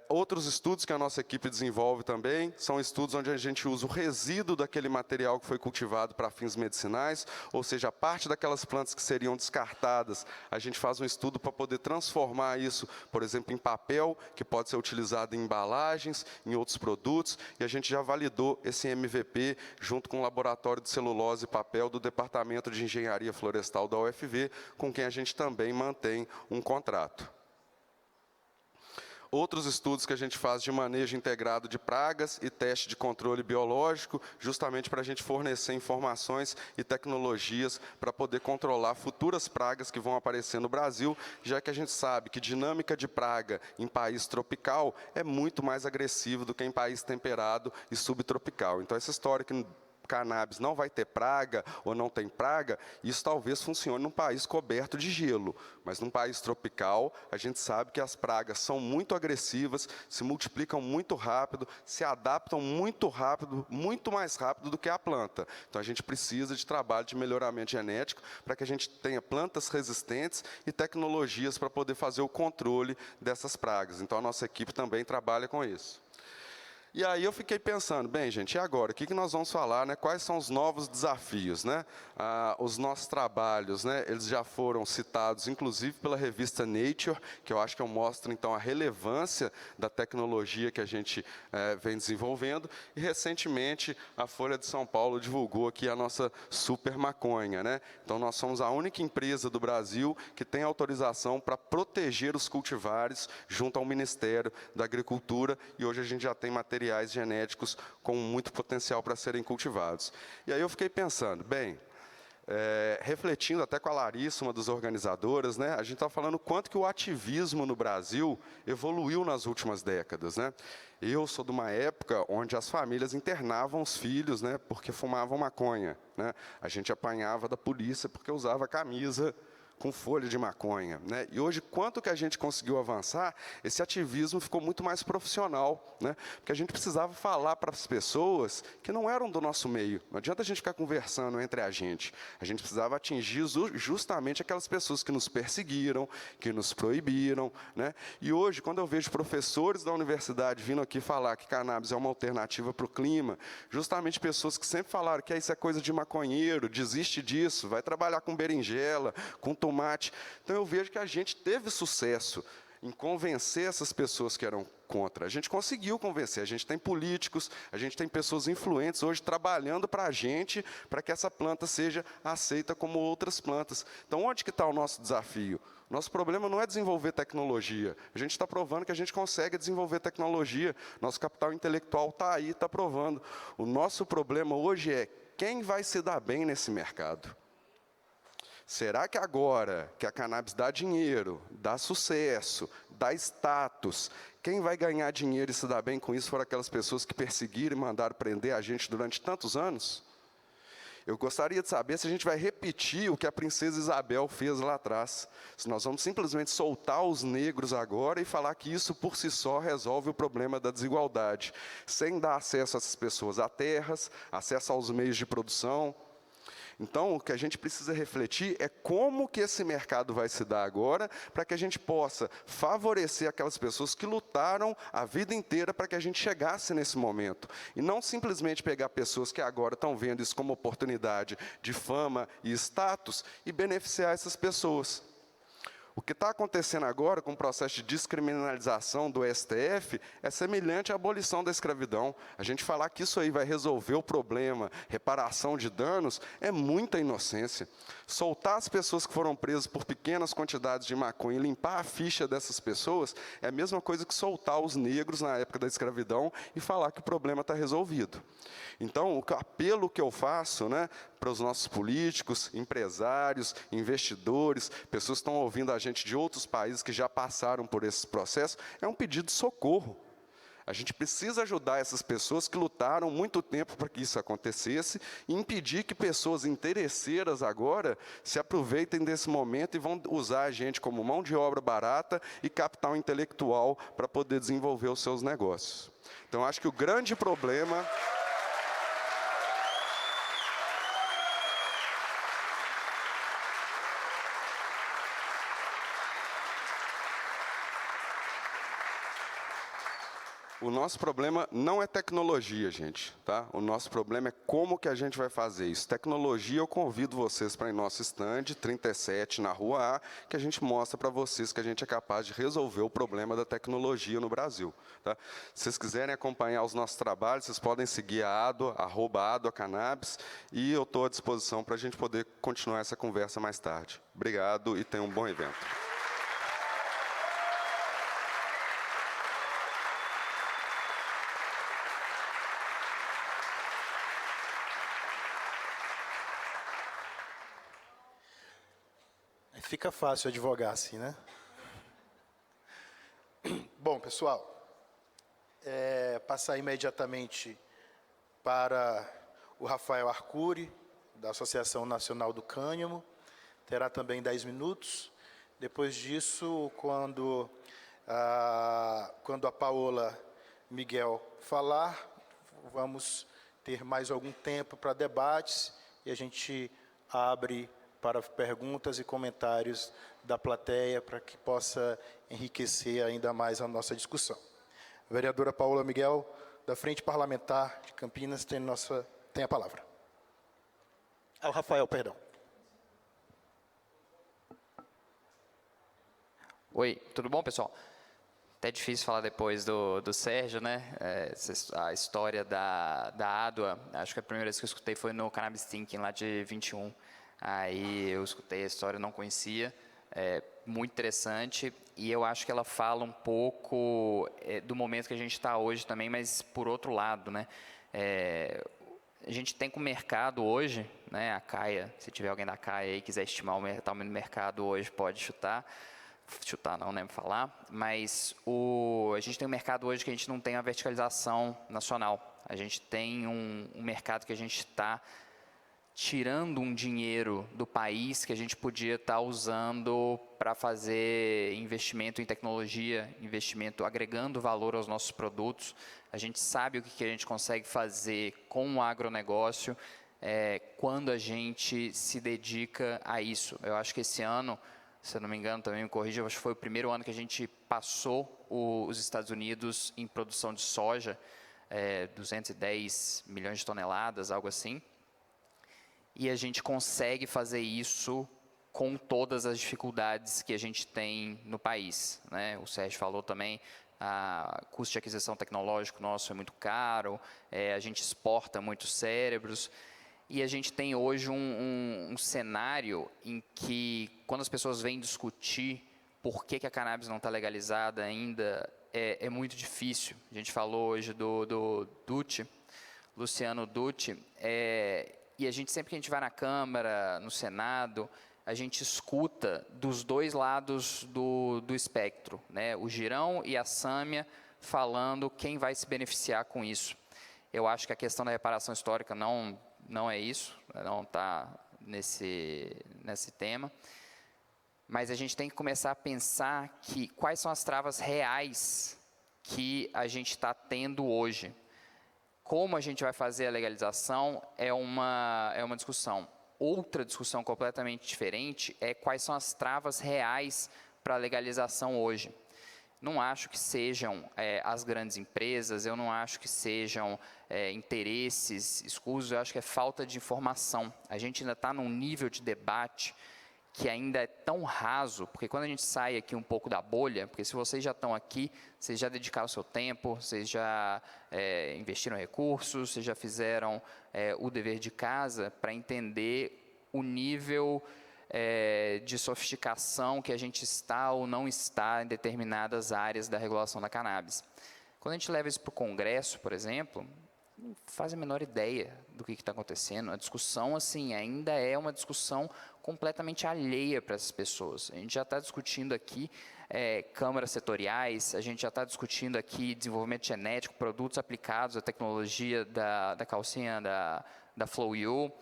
Outros estudos que a nossa equipe desenvolve também são estudos onde a gente usa o resíduo daquele material que foi cultivado para fins medicinais, ou seja, a parte daquelas plantas que seriam descartadas, a gente faz um estudo para poder transformar isso, por exemplo, em papel, que pode ser utilizado em embalagens, em outros produtos, e a gente já validou esse MVP junto com o Laboratório de Celulose e Papel do Departamento de Engenharia Florestal da UFV, com quem a gente também mantém um contrato. Outros estudos que a gente faz de manejo integrado de pragas e teste de controle biológico, justamente para a gente fornecer informações e tecnologias para poder controlar futuras pragas que vão aparecer no Brasil, já que a gente sabe que dinâmica de praga em país tropical é muito mais agressiva do que em país temperado e subtropical. Então, essa história que cannabis não vai ter praga ou não tem praga, isso talvez funcione num país coberto de gelo, mas num país tropical, a gente sabe que as pragas são muito agressivas, se multiplicam muito rápido, se adaptam muito rápido, muito mais rápido do que a planta. Então, a gente precisa de trabalho de melhoramento genético para que a gente tenha plantas resistentes e tecnologias para poder fazer o controle dessas pragas. Então, a nossa equipe também trabalha com isso. E aí eu fiquei pensando, bem, gente, e agora? O que nós vamos falar, né? Quais são os novos desafios, né? Os nossos trabalhos, né? Eles já foram citados, inclusive, pela revista Nature, que eu acho que mostra, então, a relevância da tecnologia que a gente vem desenvolvendo. E, recentemente, a Folha de São Paulo divulgou aqui a nossa super maconha, né? Então, nós somos a única empresa do Brasil que tem autorização para proteger os cultivares junto ao Ministério da Agricultura, e hoje a gente já tem materiais genéticos com muito potencial para serem cultivados. E aí eu fiquei pensando, bem, refletindo até com a Larissa, uma das organizadoras, né, a gente está falando quanto que o ativismo no Brasil evoluiu nas últimas décadas, né? Eu sou de uma época onde as famílias internavam os filhos, né, porque fumavam maconha, né? A gente apanhava da polícia porque usava camisa com folha de maconha, né? E hoje, quanto que a gente conseguiu avançar, esse ativismo ficou muito mais profissional, né? Porque a gente precisava falar para as pessoas que não eram do nosso meio. Não adianta a gente ficar conversando entre a gente precisava atingir justamente aquelas pessoas que nos perseguiram, que nos proibiram, né? E hoje, quando eu vejo professores da universidade vindo aqui falar que cannabis é uma alternativa para o clima, justamente pessoas que sempre falaram que isso é coisa de maconheiro, desiste disso, vai trabalhar com berinjela, com tomate. Então, eu vejo que a gente teve sucesso em convencer essas pessoas que eram contra. A gente conseguiu convencer, a gente tem políticos, a gente tem pessoas influentes hoje trabalhando para a gente, para que essa planta seja aceita como outras plantas. Então, onde que está o nosso desafio? Nosso problema não é desenvolver tecnologia. A gente está provando que a gente consegue desenvolver tecnologia. Nosso capital intelectual está aí, está provando. O nosso problema hoje é quem vai se dar bem nesse mercado. Será que agora que a cannabis dá dinheiro, dá sucesso, dá status, quem vai ganhar dinheiro e se dar bem com isso foram aquelas pessoas que perseguiram e mandaram prender a gente durante tantos anos? Eu gostaria de saber se a gente vai repetir o que a princesa Isabel fez lá atrás. Se nós vamos simplesmente soltar os negros agora e falar que isso por si só resolve o problema da desigualdade, sem dar acesso a essas pessoas a terras, acesso aos meios de produção. Então, o que a gente precisa refletir é como que esse mercado vai se dar agora, para que a gente possa favorecer aquelas pessoas que lutaram a vida inteira para que a gente chegasse nesse momento. E não simplesmente pegar pessoas que agora estão vendo isso como oportunidade de fama e status e beneficiar essas pessoas. O que está acontecendo agora com o processo de descriminalização do STF é semelhante à abolição da escravidão. A gente falar que isso aí vai resolver o problema, reparação de danos, é muita inocência. Soltar as pessoas que foram presas por pequenas quantidades de maconha e limpar a ficha dessas pessoas é a mesma coisa que soltar os negros na época da escravidão e falar que o problema está resolvido. Então, o apelo que eu faço, né, para os nossos políticos, empresários, investidores, pessoas que estão ouvindo a gente de outros países que já passaram por esse processo, é um pedido de socorro. A gente precisa ajudar essas pessoas que lutaram muito tempo para que isso acontecesse e impedir que pessoas interesseiras agora se aproveitem desse momento e vão usar a gente como mão de obra barata e capital intelectual para poder desenvolver os seus negócios. Então, acho que o grande problema... O nosso problema não é tecnologia, gente, tá? O nosso problema é como que a gente vai fazer isso. Tecnologia, eu convido vocês para ir no nosso stand 37 na Rua A, que a gente mostra para vocês que a gente é capaz de resolver o problema da tecnologia no Brasil, tá? Se vocês quiserem acompanhar os nossos trabalhos, vocês podem seguir a ADOA, @ADOACannabis, e eu estou à disposição para a gente poder continuar essa conversa mais tarde. Obrigado e tenham um bom evento. Fica fácil advogar assim, né? Bom, pessoal, passar imediatamente para o Rafael Arcuri, da Associação Nacional do Cânhamo. Terá também 10 minutos. Depois disso, quando a Paola Miguel falar, vamos ter mais algum tempo para debates e a gente abre para perguntas e comentários da plateia, para que possa enriquecer ainda mais a nossa discussão. A vereadora Paola Miguel, da Frente Parlamentar de Campinas, tem a palavra. O Rafael, perdão. Oi, tudo bom, pessoal? Até difícil falar depois do Sérgio, né? A história da ADOA, acho que a primeira vez que eu escutei foi no Cannabis Thinking, lá de 21. Aí eu escutei a história, não conhecia, muito interessante, e eu acho que ela fala um pouco do momento que a gente está hoje também, mas por outro lado, né? a gente tem com o mercado hoje, né, a Caia, se tiver alguém da Caia aí quiser estimar o tamanho do mercado hoje, pode chutar não, né, falar, mas a gente tem um mercado hoje que a gente não tem a verticalização nacional. A gente tem um mercado que a gente está tirando um dinheiro do país que a gente podia estar usando para fazer investimento em tecnologia, investimento agregando valor aos nossos produtos. A gente sabe o que a gente consegue fazer com o agronegócio quando a gente se dedica a isso. Eu acho que esse ano, se eu não me engano, também me corrija, eu acho que foi o primeiro ano que a gente passou os Estados Unidos em produção de soja, 210 milhões de toneladas, algo assim. E a gente consegue fazer isso com todas as dificuldades que a gente tem no país, né? O Sérgio falou também, o custo de aquisição tecnológico nosso é muito caro, a gente exporta muitos cérebros, e a gente tem hoje um cenário em que, quando as pessoas vêm discutir por que a cannabis não está legalizada ainda, é muito difícil. A gente falou hoje do Dutti, Luciano Dutti, e a gente, sempre que a gente vai na Câmara, no Senado, a gente escuta dos dois lados do espectro, né? O Girão e a Sâmia falando quem vai se beneficiar com isso. Eu acho que a questão da reparação histórica não é isso, não está nesse tema, mas a gente tem que começar a pensar quais são as travas reais que a gente está tendo hoje. Como a gente vai fazer a legalização é uma discussão. Outra discussão completamente diferente é quais são as travas reais para a legalização hoje. Não acho que sejam as grandes empresas, eu não acho que sejam interesses escusos, eu acho que é falta de informação. A gente ainda está num nível de debate que ainda é tão raso, porque quando a gente sai aqui um pouco da bolha, porque se vocês já estão aqui, vocês já dedicaram o seu tempo, vocês já investiram recursos, vocês já fizeram o dever de casa para entender o nível de sofisticação que a gente está ou não está em determinadas áreas da regulação da cannabis. Quando a gente leva isso para o Congresso, por exemplo, não faz a menor ideia do que está acontecendo. A discussão, assim, ainda é uma discussão completamente alheia para essas pessoas. A gente já está discutindo aqui câmaras setoriais, a gente já está discutindo aqui desenvolvimento genético, produtos aplicados à tecnologia da calcinha da FlowU.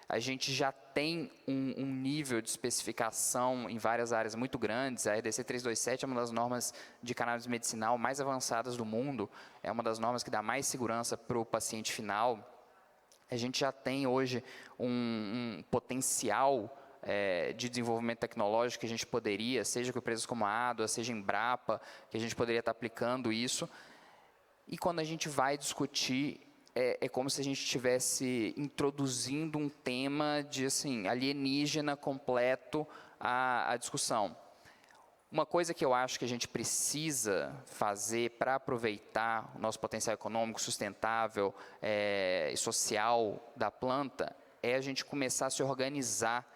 A gente já tem um nível de especificação em várias áreas muito grandes. A RDC 327 é uma das normas de cannabis medicinal mais avançadas do mundo, é uma das normas que dá mais segurança para o paciente final. A gente já tem hoje um potencial de desenvolvimento tecnológico que a gente poderia, seja com empresas como a ADOA, seja Embrapa, que a gente poderia estar aplicando isso. E quando a gente vai discutir, é como se a gente estivesse introduzindo um tema de alienígena completo à discussão. Uma coisa que eu acho que a gente precisa fazer para aproveitar o nosso potencial econômico, sustentável e social da planta é a gente começar a se organizar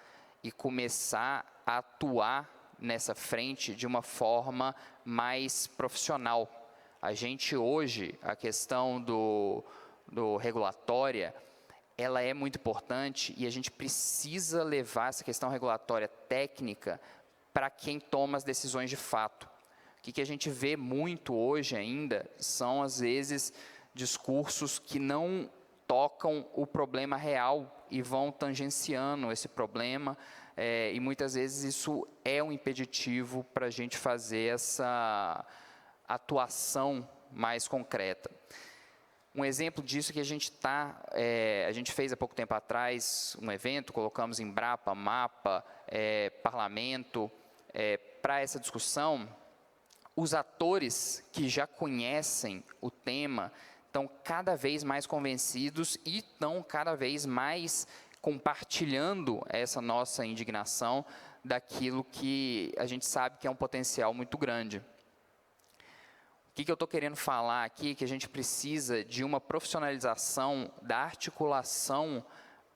e começar a atuar nessa frente de uma forma mais profissional. A gente hoje, a questão do regulatória, ela é muito importante e a gente precisa levar essa questão regulatória técnica para quem toma as decisões de fato. O que a gente vê muito hoje ainda são, às vezes, discursos que não tocam o problema real e vão tangenciando esse problema, e muitas vezes isso é um impeditivo para a gente fazer essa atuação mais concreta. Um exemplo disso é que a gente fez há pouco tempo atrás um evento, colocamos Embrapa, MAPA, Parlamento, para essa discussão. Os atores que já conhecem o tema estão cada vez mais convencidos e estão cada vez mais compartilhando essa nossa indignação daquilo que a gente sabe que é um potencial muito grande. O que eu estou querendo falar aqui é que a gente precisa de uma profissionalização da articulação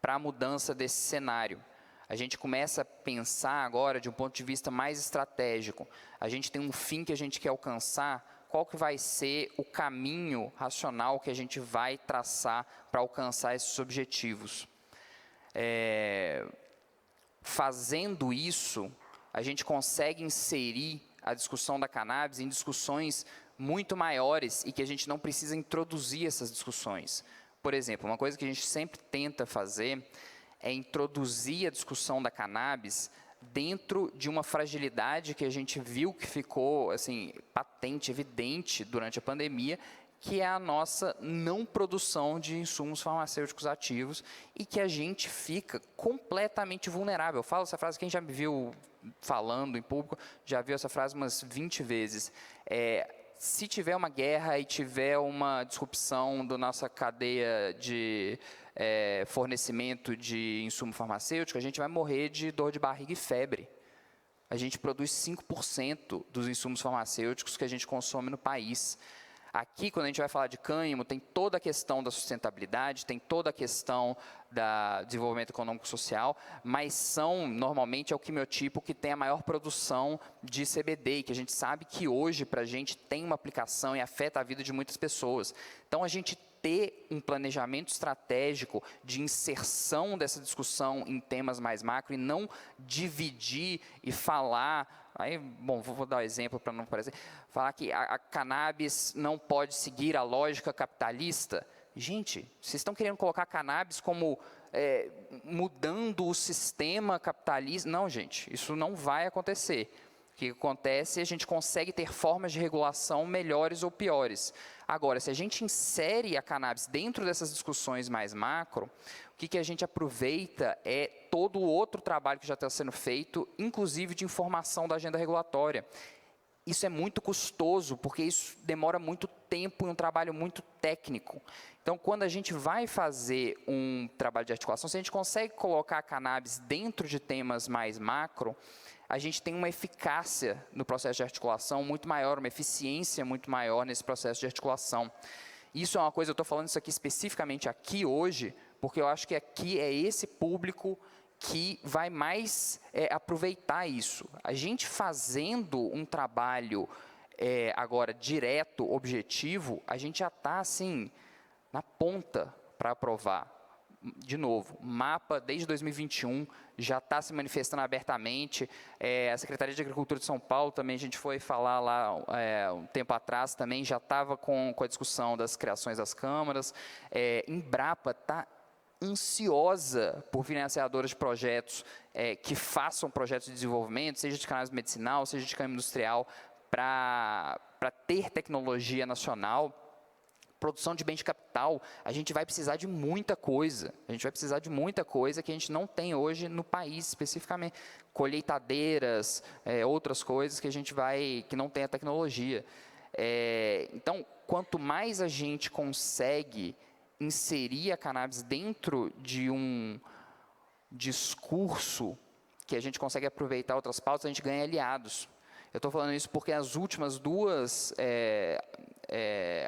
para a mudança desse cenário. A gente começa a pensar agora de um ponto de vista mais estratégico. A gente tem um fim que a gente quer alcançar qual que vai ser o caminho racional que a gente vai traçar para alcançar esses objetivos. Fazendo isso, a gente consegue inserir a discussão da cannabis em discussões muito maiores e que a gente não precisa introduzir essas discussões. Por exemplo, uma coisa que a gente sempre tenta fazer é introduzir a discussão da cannabis dentro de uma fragilidade que a gente viu que ficou assim, patente, evidente durante a pandemia, que é a nossa não produção de insumos farmacêuticos ativos e que a gente fica completamente vulnerável. Eu falo essa frase, quem já me viu falando em público, já viu essa frase umas 20 vezes. Se tiver uma guerra e tiver uma disrupção da nossa cadeia de fornecimento de insumo farmacêutico, a gente vai morrer de dor de barriga e febre. A gente produz 5% dos insumos farmacêuticos que a gente consome no país. Aqui, quando a gente vai falar de cânhamo, tem toda a questão da sustentabilidade, tem toda a questão do desenvolvimento econômico-social, mas normalmente, é o quimiotipo que tem a maior produção de CBD, que a gente sabe que hoje, para a gente, tem uma aplicação e afeta a vida de muitas pessoas. Então, a gente ter um planejamento estratégico de inserção dessa discussão em temas mais macro e não dividir e falar. Aí, bom, vou dar um exemplo para não parecer. Falar que a cannabis não pode seguir a lógica capitalista. Gente, vocês estão querendo colocar a cannabis como mudando o sistema capitalista? Não, gente, isso não vai acontecer. O que acontece é a gente consegue ter formas de regulação melhores ou piores. Agora, se a gente insere a cannabis dentro dessas discussões mais macro, o que a gente aproveita é todo o outro trabalho que já está sendo feito, inclusive de informação da agenda regulatória. Isso é muito custoso, porque isso demora muito tempo e um trabalho muito técnico. Então, quando a gente vai fazer um trabalho de articulação, se a gente consegue colocar a cannabis dentro de temas mais macro, a gente tem uma eficácia no processo de articulação muito maior, uma eficiência muito maior nesse processo de articulação. Isso é uma coisa, eu estou falando isso aqui especificamente aqui hoje, porque eu acho que aqui é esse público que vai mais aproveitar isso. A gente fazendo um trabalho agora direto, objetivo, a gente já está assim, na ponta para aprovar. De novo, MAPA, desde 2021, já está se manifestando abertamente. A Secretaria de Agricultura de São Paulo também, a gente foi falar lá um tempo atrás, também já estava com a discussão das criações das câmaras. Embrapa está ansiosa por financiadoras de projetos que façam projetos de desenvolvimento, seja de cannabis medicinal, seja de cannabis industrial, para ter tecnologia nacional. Produção de bem de capital, a gente vai precisar de muita coisa. A gente vai precisar de muita coisa que a gente não tem hoje no país, especificamente. Colheitadeiras, outras coisas que a gente que não tem a tecnologia. Então, quanto mais a gente consegue inserir a cannabis dentro de um discurso que a gente consegue aproveitar outras pautas, a gente ganha aliados. Eu estou falando isso porque as últimas duas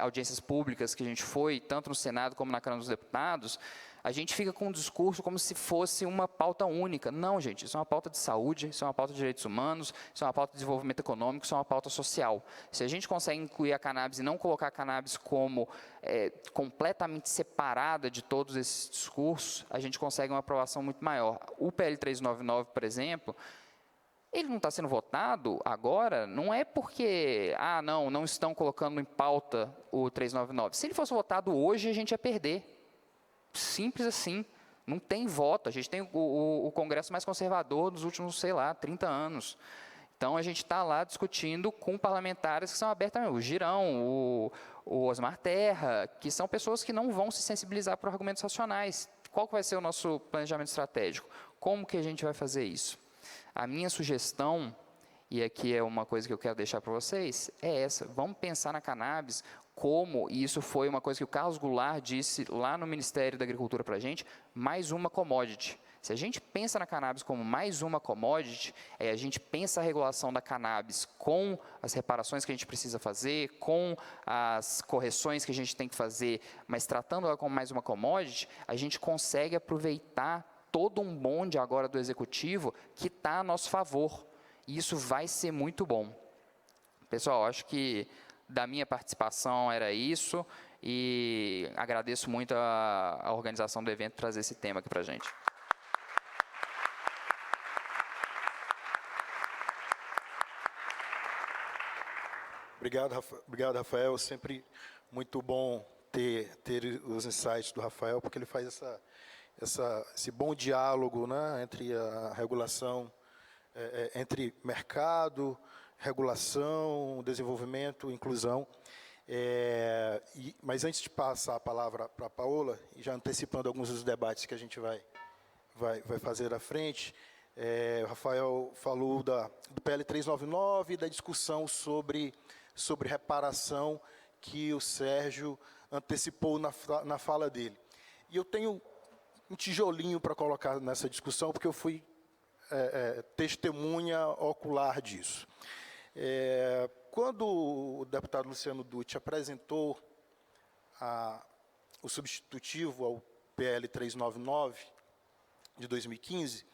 audiências públicas que a gente foi, tanto no Senado como na Câmara dos Deputados, a gente fica com um discurso como se fosse uma pauta única. Não, gente, isso é uma pauta de saúde, isso é uma pauta de direitos humanos, isso é uma pauta de desenvolvimento econômico, isso é uma pauta social. Se a gente consegue incluir a cannabis e não colocar a cannabis como completamente separada de todos esses discursos, a gente consegue uma aprovação muito maior. O PL 399, por exemplo, ele não está sendo votado agora, não é porque, não estão colocando em pauta o 399. Se ele fosse votado hoje, a gente ia perder. Simples assim. Não tem voto. A gente tem o Congresso mais conservador dos últimos, 30 anos. Então, a gente está lá discutindo com parlamentares que são abertamente, o Girão, o Osmar Terra, que são pessoas que não vão se sensibilizar por argumentos racionais. Qual que vai ser o nosso planejamento estratégico? Como que a gente vai fazer isso? A minha sugestão, e aqui é uma coisa que eu quero deixar para vocês, é essa. Vamos pensar na cannabis como, e isso foi uma coisa que o Carlos Goulart disse lá no Ministério da Agricultura para a gente, mais uma commodity. Se a gente pensa na cannabis como mais uma commodity, a gente pensa a regulação da cannabis com as reparações que a gente precisa fazer, com as correções que a gente tem que fazer, mas tratando ela como mais uma commodity, a gente consegue aproveitar todo um bonde agora do Executivo que está a nosso favor. E isso vai ser muito bom. Pessoal, acho que da minha participação era isso, e agradeço muito a organização do evento trazer esse tema aqui para a gente. Obrigado, Rafael. Sempre muito bom ter os insights do Rafael, porque ele faz esse bom diálogo, né, entre a regulação, entre mercado, regulação, desenvolvimento, inclusão. Mas antes de passar a palavra para a Paola, e já antecipando alguns dos debates que a gente vai fazer à frente, o Rafael falou do PL 399 e da discussão sobre reparação que o Sérgio antecipou na fala dele. E eu tenho um tijolinho para colocar nessa discussão, porque eu fui testemunha ocular disso. Quando o deputado Luciano Dutti apresentou o substitutivo ao PL 399 de 2015,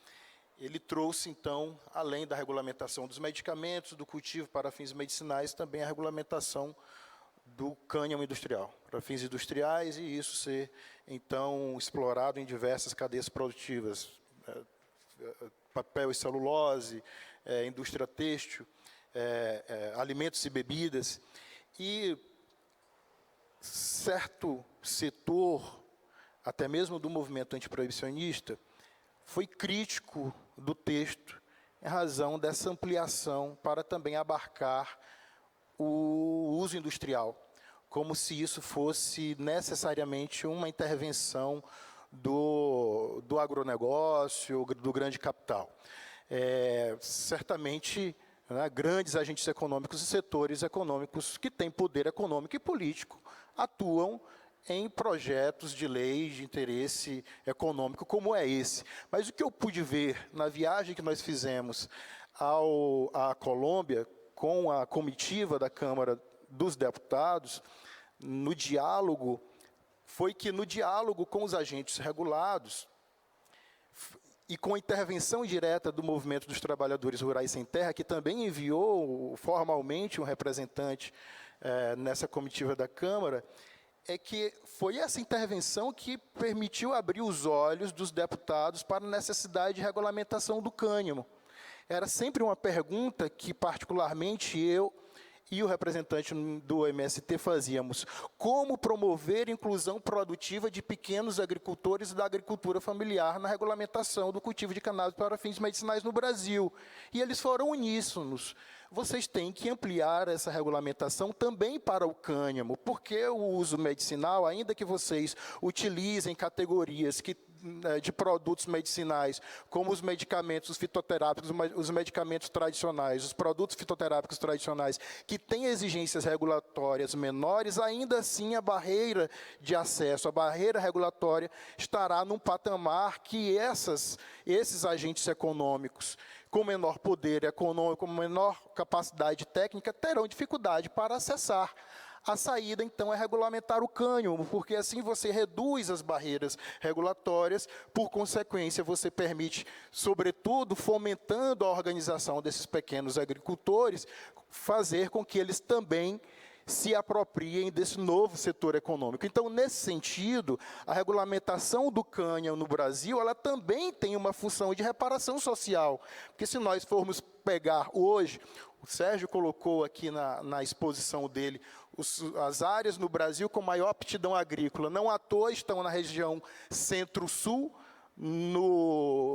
ele trouxe, então, além da regulamentação dos medicamentos, do cultivo para fins medicinais, também a regulamentação do cânhamo industrial, para fins industriais, e isso ser, então, explorado em diversas cadeias produtivas, papel e celulose, indústria têxtil, alimentos e bebidas. E certo setor, até mesmo do movimento antiproibicionista, foi crítico do texto em razão dessa ampliação para também abarcar o uso industrial, como se isso fosse necessariamente uma intervenção do agronegócio, do grande capital. Certamente, né, grandes agentes econômicos e setores econômicos que têm poder econômico e político atuam em projetos de lei de interesse econômico como é esse. Mas o que eu pude ver na viagem que nós fizemos à Colômbia, com a comitiva da Câmara dos Deputados, no diálogo, foi que no diálogo com os agentes regulados e com a intervenção direta do Movimento dos Trabalhadores Rurais Sem Terra, que também enviou formalmente um representante nessa comitiva da Câmara, é que foi essa intervenção que permitiu abrir os olhos dos deputados para a necessidade de regulamentação do cânhamo. Era sempre uma pergunta que, particularmente, eu e o representante do MST fazíamos: como promover a inclusão produtiva de pequenos agricultores e da agricultura familiar na regulamentação do cultivo de cannabis para fins medicinais no Brasil? E eles foram uníssonos. Vocês têm que ampliar essa regulamentação também para o cânhamo, porque o uso medicinal, ainda que vocês utilizem categorias de produtos medicinais, como os medicamentos fitoterápicos, os medicamentos tradicionais, os produtos fitoterápicos tradicionais, que têm exigências regulatórias menores, ainda assim a barreira de acesso, a barreira regulatória, estará num patamar que esses agentes econômicos, com menor poder econômico, com menor capacidade técnica, terão dificuldade para acessar. A saída, então, é regulamentar o cânhamo, porque assim você reduz as barreiras regulatórias, por consequência, você permite, sobretudo, fomentando a organização desses pequenos agricultores, fazer com que eles também se apropriem desse novo setor econômico. Então, nesse sentido, a regulamentação do cânhamo no Brasil, ela também tem uma função de reparação social, porque se nós formos pegar hoje, o Sérgio colocou aqui na exposição dele, as áreas no Brasil com maior aptidão agrícola, não à toa estão na região centro-sul,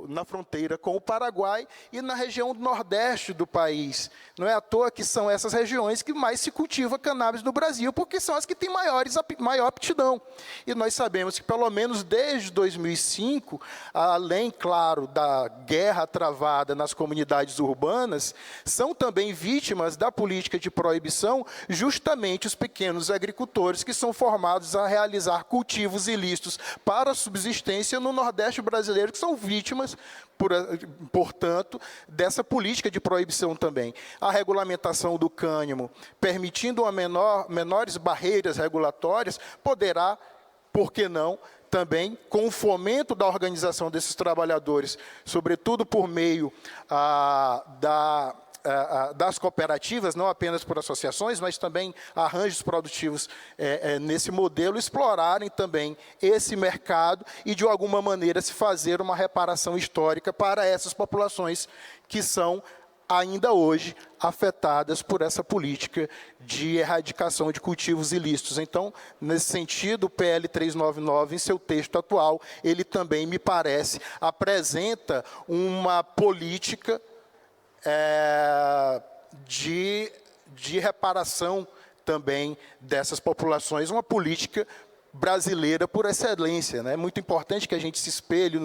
na fronteira com o Paraguai e na região nordeste do país. Não é à toa que são essas regiões que mais se cultiva cannabis no Brasil, porque são as que têm maior aptidão. E nós sabemos que, pelo menos desde 2005, além, claro, da guerra travada nas comunidades urbanas, são também vítimas da política de proibição justamente os pequenos agricultores que são formados a realizar cultivos ilícitos para a subsistência no Nordeste brasileiro, que são vítimas, portanto, dessa política de proibição também. A regulamentação do cânhamo, permitindo menores barreiras regulatórias, poderá, por que não, também, com o fomento da organização desses trabalhadores, sobretudo por meio das cooperativas, não apenas por associações, mas também arranjos produtivos nesse modelo, explorarem também esse mercado e, de alguma maneira, se fazer uma reparação histórica para essas populações que são, ainda hoje, afetadas por essa política de erradicação de cultivos ilícitos. Então, nesse sentido, o PL 399, em seu texto atual, ele também, me parece, apresenta uma política de reparação também dessas populações, uma política brasileira por excelência, né? É muito importante que a gente se espelhe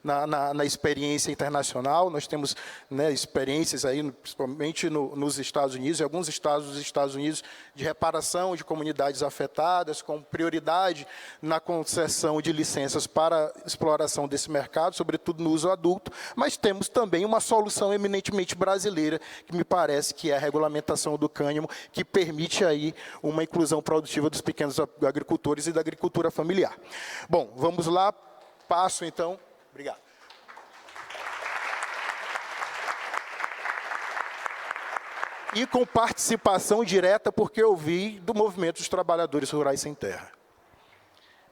na experiência internacional. Nós temos, né, experiências aí, principalmente nos Estados Unidos, em alguns estados dos Estados Unidos, de reparação de comunidades afetadas, com prioridade na concessão de licenças para exploração desse mercado, sobretudo no uso adulto, mas temos também uma solução eminentemente brasileira, que me parece que é a regulamentação do cânhamo, que permite aí uma inclusão produtiva dos pequenos agricultores e da agricultura familiar. Bom, vamos lá, passo então. Obrigado. E com participação direta, porque eu vi do Movimento dos Trabalhadores Rurais Sem Terra.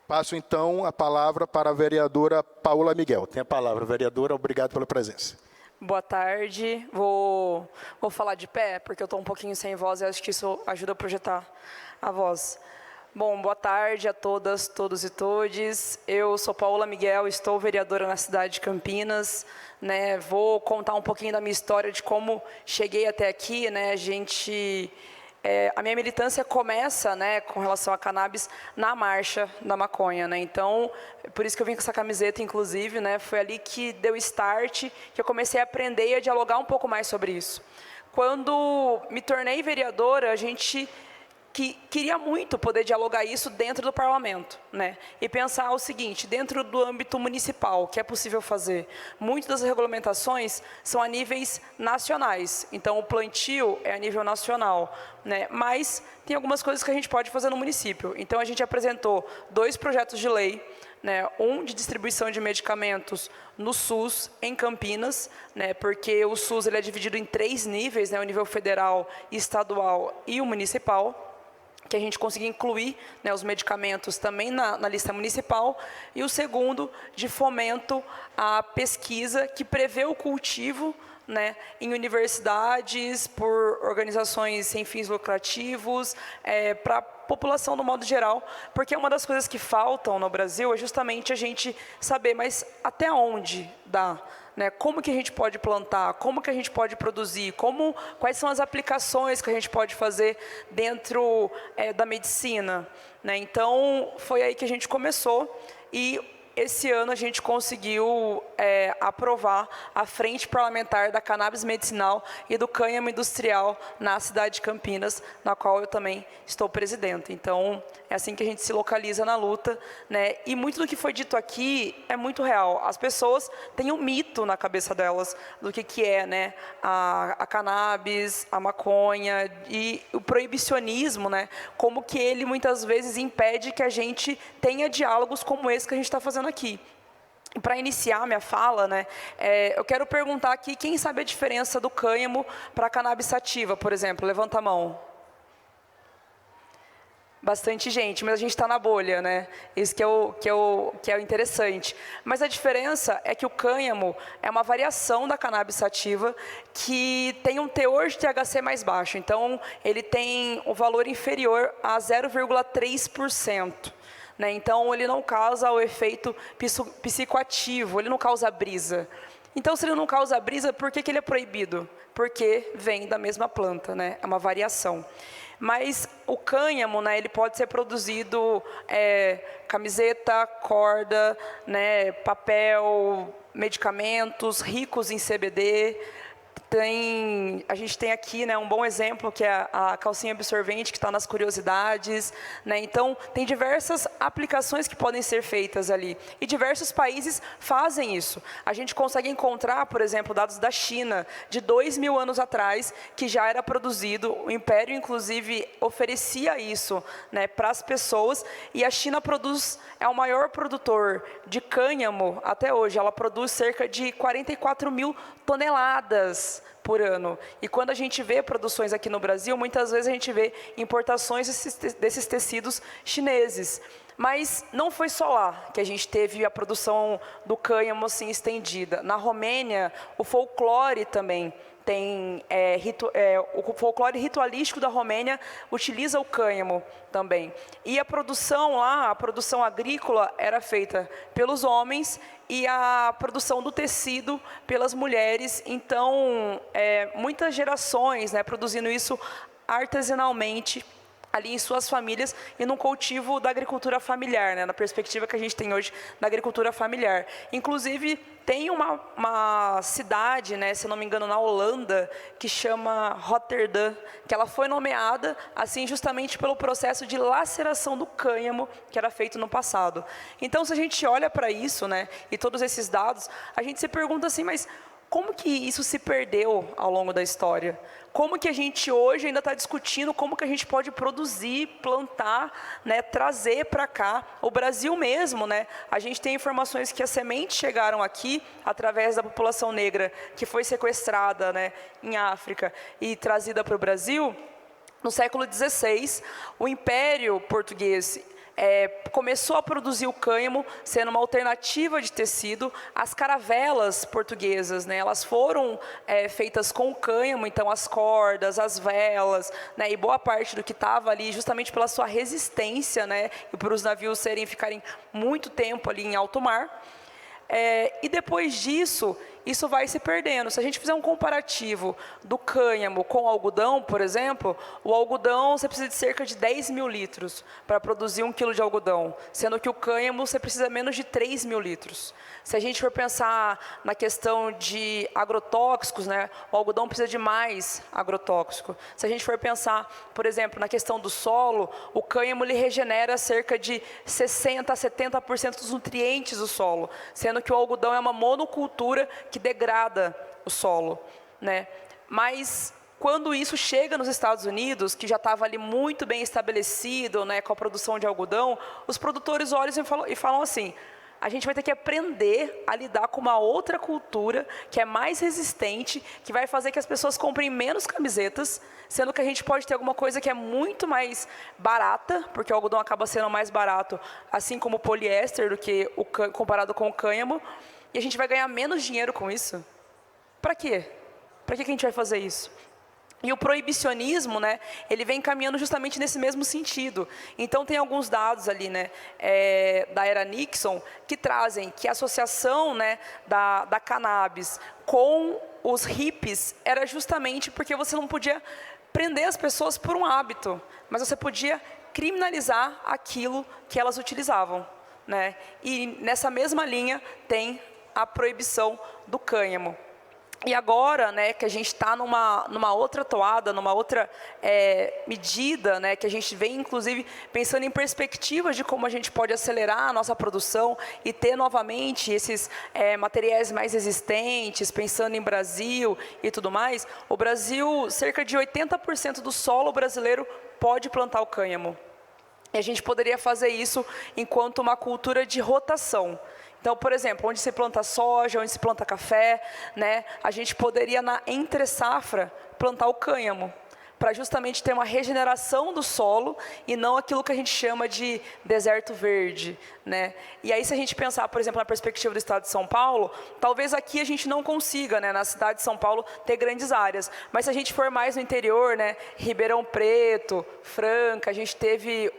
Passo então a palavra para a vereadora Paula Miguel. Tem a palavra, vereadora, obrigado pela presença. Boa tarde, vou falar de pé, porque eu estou um pouquinho sem voz e acho que isso ajuda a projetar a voz. Bom, boa tarde a todas, todos e todes. Eu sou Paula Miguel, estou vereadora na cidade de Campinas. Né, vou contar um pouquinho da minha história, de como cheguei até aqui. Né, a minha militância começa, né, com relação à cannabis na marcha da maconha. Né, então, por isso que eu vim com essa camiseta, inclusive. Né, foi ali que deu start, que eu comecei a aprender e a dialogar um pouco mais sobre isso. Quando me tornei vereadora, a gente queria muito poder dialogar isso dentro do parlamento, né? E pensar o seguinte, dentro do âmbito municipal, o que é possível fazer? Muitas das regulamentações são a níveis nacionais, então o plantio é a nível nacional, né? Mas tem algumas coisas que a gente pode fazer no município. Então a gente apresentou 2 projetos de lei, né? Um de distribuição de medicamentos no SUS, em Campinas, né? Porque o SUS ele é dividido em 3 níveis, né? O nível federal, estadual e o municipal, que a gente consiga incluir, né, os medicamentos também na lista municipal, e o segundo, de fomento à pesquisa, que prevê o cultivo, né, em universidades, por organizações sem fins lucrativos, para a população do modo geral, porque uma das coisas que faltam no Brasil é justamente a gente saber, mas até onde dá? Né, como que a gente pode plantar, como que a gente pode produzir, quais são as aplicações que a gente pode fazer dentro da medicina. Né? Então, foi aí que a gente começou e esse ano a gente conseguiu aprovar a Frente Parlamentar da Cannabis Medicinal e do Cânhamo Industrial na cidade de Campinas, na qual eu também estou presidente. Então, é assim que a gente se localiza na luta. Né? E muito do que foi dito aqui é muito real. As pessoas têm um mito na cabeça delas do que é, né, a cannabis, a maconha e o proibicionismo, né, como que ele muitas vezes impede que a gente tenha diálogos como esse que a gente está fazendo aqui. Para iniciar minha fala, né, eu quero perguntar aqui quem sabe a diferença do cânhamo para a cannabis sativa, por exemplo. Levanta a mão. Bastante gente, mas a gente está na bolha, né? Isso que é o interessante. Mas a diferença é que o cânhamo é uma variação da cannabis sativa que tem um teor de THC mais baixo. Então, ele tem um valor inferior a 0,3%. Né? Então, ele não causa o efeito psicoativo, ele não causa brisa. Então, se ele não causa brisa, por que ele é proibido? Porque vem da mesma planta, né? É uma variação. Mas o cânhamo, né, ele pode ser produzido camiseta, corda, né, papel, medicamentos ricos em CBD. A gente tem aqui, né, um bom exemplo, que é a calcinha absorvente, que está nas curiosidades. Né? Então, tem diversas aplicações que podem ser feitas ali. E diversos países fazem isso. A gente consegue encontrar, por exemplo, dados da China, de 2000 anos atrás, que já era produzido. O Império, inclusive, oferecia isso, né, para as pessoas. E a China é o maior produtor de cânhamo até hoje. Ela produz cerca de 44 mil toneladas toneladas por ano. E quando a gente vê produções aqui no Brasil, muitas vezes a gente vê importações desses tecidos chineses. Mas não foi só lá que a gente teve a produção do cânhamo assim estendida. Na Romênia, o folclore também tem o folclore ritualístico da Romênia utiliza o cânhamo também. E a produção lá, a produção agrícola era feita pelos homens e a produção do tecido pelas mulheres. Então, muitas gerações, né, produzindo isso artesanalmente ali em suas famílias e no cultivo da agricultura familiar, né, na perspectiva que a gente tem hoje da agricultura familiar. Inclusive, tem uma cidade, né, se não me engano, na Holanda, que chama Rotterdam, que ela foi nomeada assim justamente pelo processo de laceração do cânhamo que era feito no passado. Então, se a gente olha para isso, né, e todos esses dados, a gente se pergunta assim, mas como que isso se perdeu ao longo da história? Como que a gente hoje ainda está discutindo como que a gente pode produzir, plantar, né, trazer para cá o Brasil mesmo, né? A gente tem informações que as sementes chegaram aqui através da população negra que foi sequestrada, né, em África e trazida para o Brasil. No século XVI, o Império Português começou a produzir o cânhamo, sendo uma alternativa de tecido. As caravelas portuguesas, né, elas foram feitas com o cânhamo, então as cordas, as velas, né, e boa parte do que estava ali, justamente pela sua resistência, né, e por os navios ficarem muito tempo ali em alto mar. E depois disso, isso vai se perdendo. Se a gente fizer um comparativo do cânhamo com o algodão, por exemplo, o algodão você precisa de cerca de 10 mil litros para produzir 1 quilo de algodão, sendo que o cânhamo você precisa menos de 3 mil litros. Se a gente for pensar na questão de agrotóxicos, né, o algodão precisa de mais agrotóxico. Se a gente for pensar, por exemplo, na questão do solo, o cânhamo ele regenera cerca de 60% a 70% dos nutrientes do solo, sendo que o algodão é uma monocultura que degrada o solo, né? Mas quando isso chega nos Estados Unidos, que já estava ali muito bem estabelecido, né, com a produção de algodão, os produtores olham e falam assim: a gente vai ter que aprender a lidar com uma outra cultura que é mais resistente, que vai fazer que as pessoas comprem menos camisetas, sendo que a gente pode ter alguma coisa que é muito mais barata, porque o algodão acaba sendo mais barato, assim como o poliéster, do que comparado com o cânhamo, e a gente vai ganhar menos dinheiro com isso. Para quê? Para que a gente vai fazer isso? E o proibicionismo, né, ele vem caminhando justamente nesse mesmo sentido. Então, tem alguns dados ali, né, da era Nixon, que trazem que a associação, né, da cannabis com os hippies era justamente porque você não podia prender as pessoas por um hábito, mas você podia criminalizar aquilo que elas utilizavam, né? E nessa mesma linha tem a proibição do cânhamo. E agora, né, que a gente está numa outra toada, numa outra medida, né, que a gente vem, inclusive, pensando em perspectivas de como a gente pode acelerar a nossa produção e ter novamente esses materiais mais resistentes, pensando em Brasil e tudo mais. O Brasil, cerca de 80% do solo brasileiro pode plantar o cânhamo. E a gente poderia fazer isso enquanto uma cultura de rotação. Então, por exemplo, onde se planta soja, onde se planta café, né, a gente poderia, na entre-safra, plantar o cânhamo, para justamente ter uma regeneração do solo e não aquilo que a gente chama de deserto verde, né? E aí, se a gente pensar, por exemplo, na perspectiva do estado de São Paulo, talvez aqui a gente não consiga, né, na cidade de São Paulo, ter grandes áreas. Mas se a gente for mais no interior, né, Ribeirão Preto, Franca, a gente teve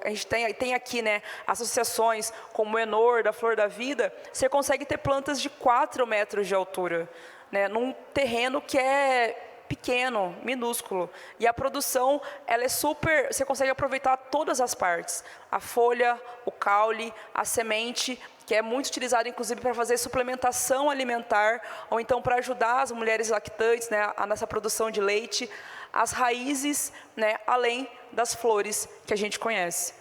a gente tem aqui, né, associações como o Enor, da Flor da Vida, você consegue ter plantas de 4 metros de altura, né, num terreno que é pequeno, minúsculo. E a produção, ela é super... Você consegue aproveitar todas as partes. A folha, o caule, a semente, que é muito utilizada, inclusive, para fazer suplementação alimentar, ou então para ajudar as mulheres lactantes, né, nessa produção de leite. As raízes, né, além das flores que a gente conhece.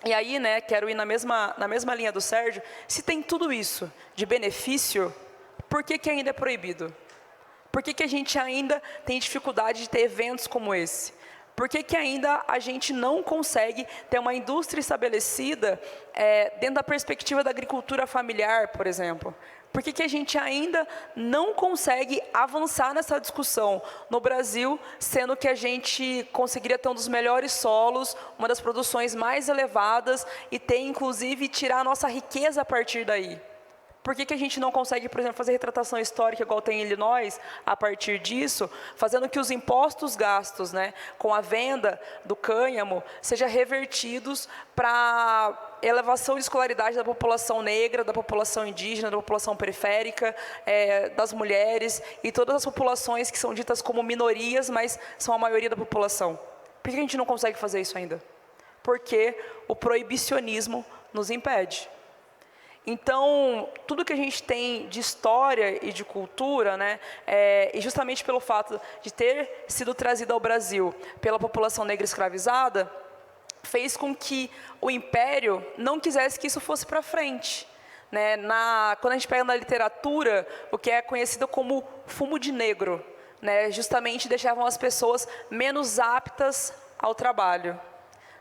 E aí, né, quero ir na mesma linha do Sérgio. Se tem tudo isso de benefício, por que ainda é proibido? Por que a gente ainda tem dificuldade de ter eventos como esse? Por que ainda a gente não consegue ter uma indústria estabelecida dentro da perspectiva da agricultura familiar, por exemplo? Por que a gente ainda não consegue avançar nessa discussão no Brasil, sendo que a gente conseguiria ter um dos melhores solos, uma das produções mais elevadas e ter, inclusive, tirar a nossa riqueza a partir daí? Por que a gente não consegue, por exemplo, fazer retratação histórica igual tem em Illinois, a partir disso, fazendo que os impostos gastos, né, com a venda do cânhamo sejam revertidos para elevação de escolaridade da população negra, da população indígena, da população periférica, das mulheres e todas as populações que são ditas como minorias, mas são a maioria da população? Por que a gente não consegue fazer isso ainda? Porque o proibicionismo nos impede. Então, tudo que a gente tem de história e de cultura, né, e justamente pelo fato de ter sido trazido ao Brasil pela população negra escravizada, fez com que o Império não quisesse que isso fosse para frente. Né? Quando a gente pega na literatura, o que é conhecido como fumo de negro, né, justamente deixavam as pessoas menos aptas ao trabalho.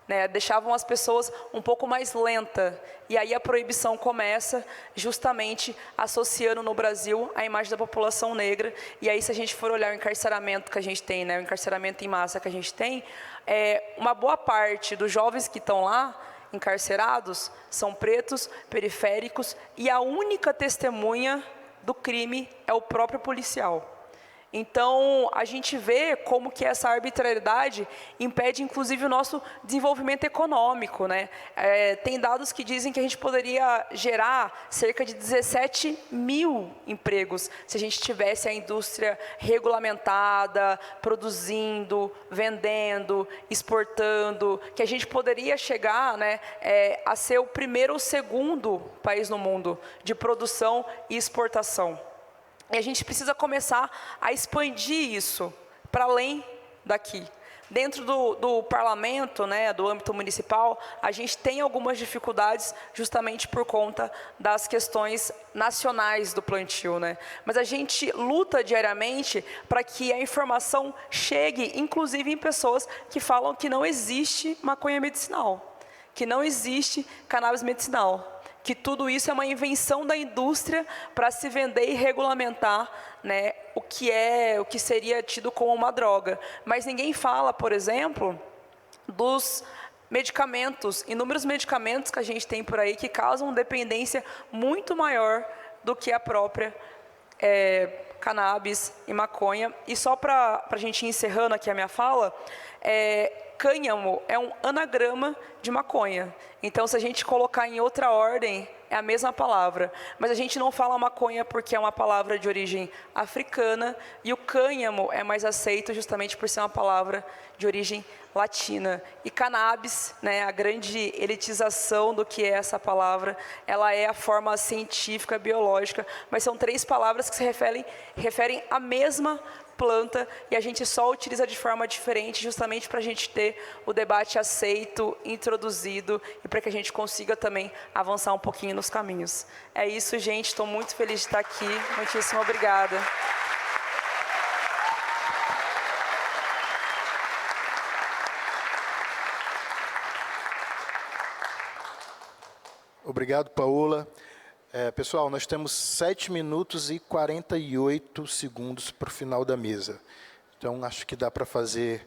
Né, deixavam as pessoas um pouco mais lentas. E aí a proibição começa justamente associando no Brasil a imagem da população negra. E aí, se a gente for olhar o encarceramento que a gente tem, né, o encarceramento em massa que a gente tem, uma boa parte dos jovens que estão lá, encarcerados, são pretos, periféricos, e a única testemunha do crime é o próprio policial. Então, a gente vê como que essa arbitrariedade impede, inclusive, o nosso desenvolvimento econômico. Né? Tem dados que dizem que a gente poderia gerar cerca de 17 mil empregos se a gente tivesse a indústria regulamentada, produzindo, vendendo, exportando, que a gente poderia chegar, né, a ser o primeiro ou segundo país no mundo de produção e exportação. E a gente precisa começar a expandir isso para além daqui. Dentro do parlamento, né, do âmbito municipal, a gente tem algumas dificuldades justamente por conta das questões nacionais do plantio. Né? Mas a gente luta diariamente para que a informação chegue, inclusive em pessoas que falam que não existe maconha medicinal, que não existe cannabis medicinal, que tudo isso é uma invenção da indústria para se vender e regulamentar, né, o que seria tido como uma droga. Mas ninguém fala, por exemplo, dos medicamentos, inúmeros medicamentos que a gente tem por aí que causam dependência muito maior do que a própria cannabis e maconha. E só para a gente ir encerrando aqui a minha fala, cânhamo é um anagrama de maconha. Então, se a gente colocar em outra ordem, é a mesma palavra. Mas a gente não fala maconha porque é uma palavra de origem africana, e o cânhamo é mais aceito justamente por ser uma palavra de origem latina. E cannabis, né, a grande elitização do que é essa palavra, ela é a forma científica, biológica, mas são três palavras que se referem à mesma planta, e a gente só utiliza de forma diferente justamente para a gente ter o debate aceito, introduzido, e para que a gente consiga também avançar um pouquinho nos caminhos. É isso, gente. Estou muito feliz de estar aqui. Muitíssimo obrigada. Obrigado, Paola. Pessoal, nós temos 7 minutos e 48 segundos para o final da mesa. Então, acho que dá para fazer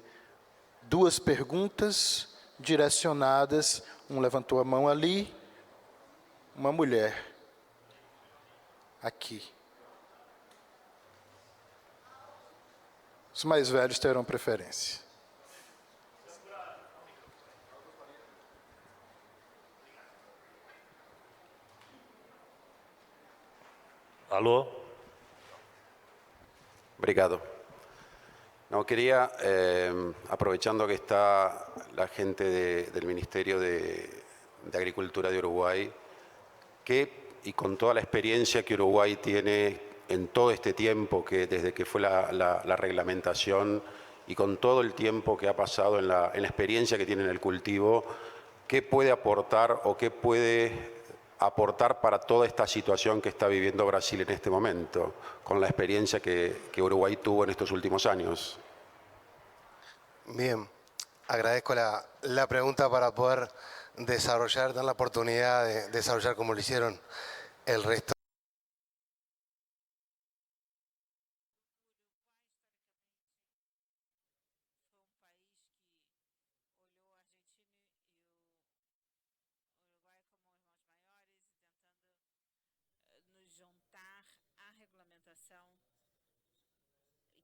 2 perguntas direcionadas. Um levantou a mão ali, uma mulher aqui. Os mais velhos terão preferência. Alô? Obrigado. No, quería, aprovechando que está la gente del Ministerio de Agricultura de Uruguay, y con toda la experiencia que Uruguay tiene en todo este tiempo, que desde que fue la reglamentación, y con todo el tiempo que ha pasado en la experiencia que tiene en el cultivo, ¿qué puede aportar o qué puede aportar para toda esta situación que está viviendo Brasil en este momento, con la experiencia que Uruguay tuvo en estos últimos años? Bien. Agradezco la pregunta para poder desarrollar, dar la oportunidad de desarrollar como lo hicieron el resto. Nos juntar à regulamentação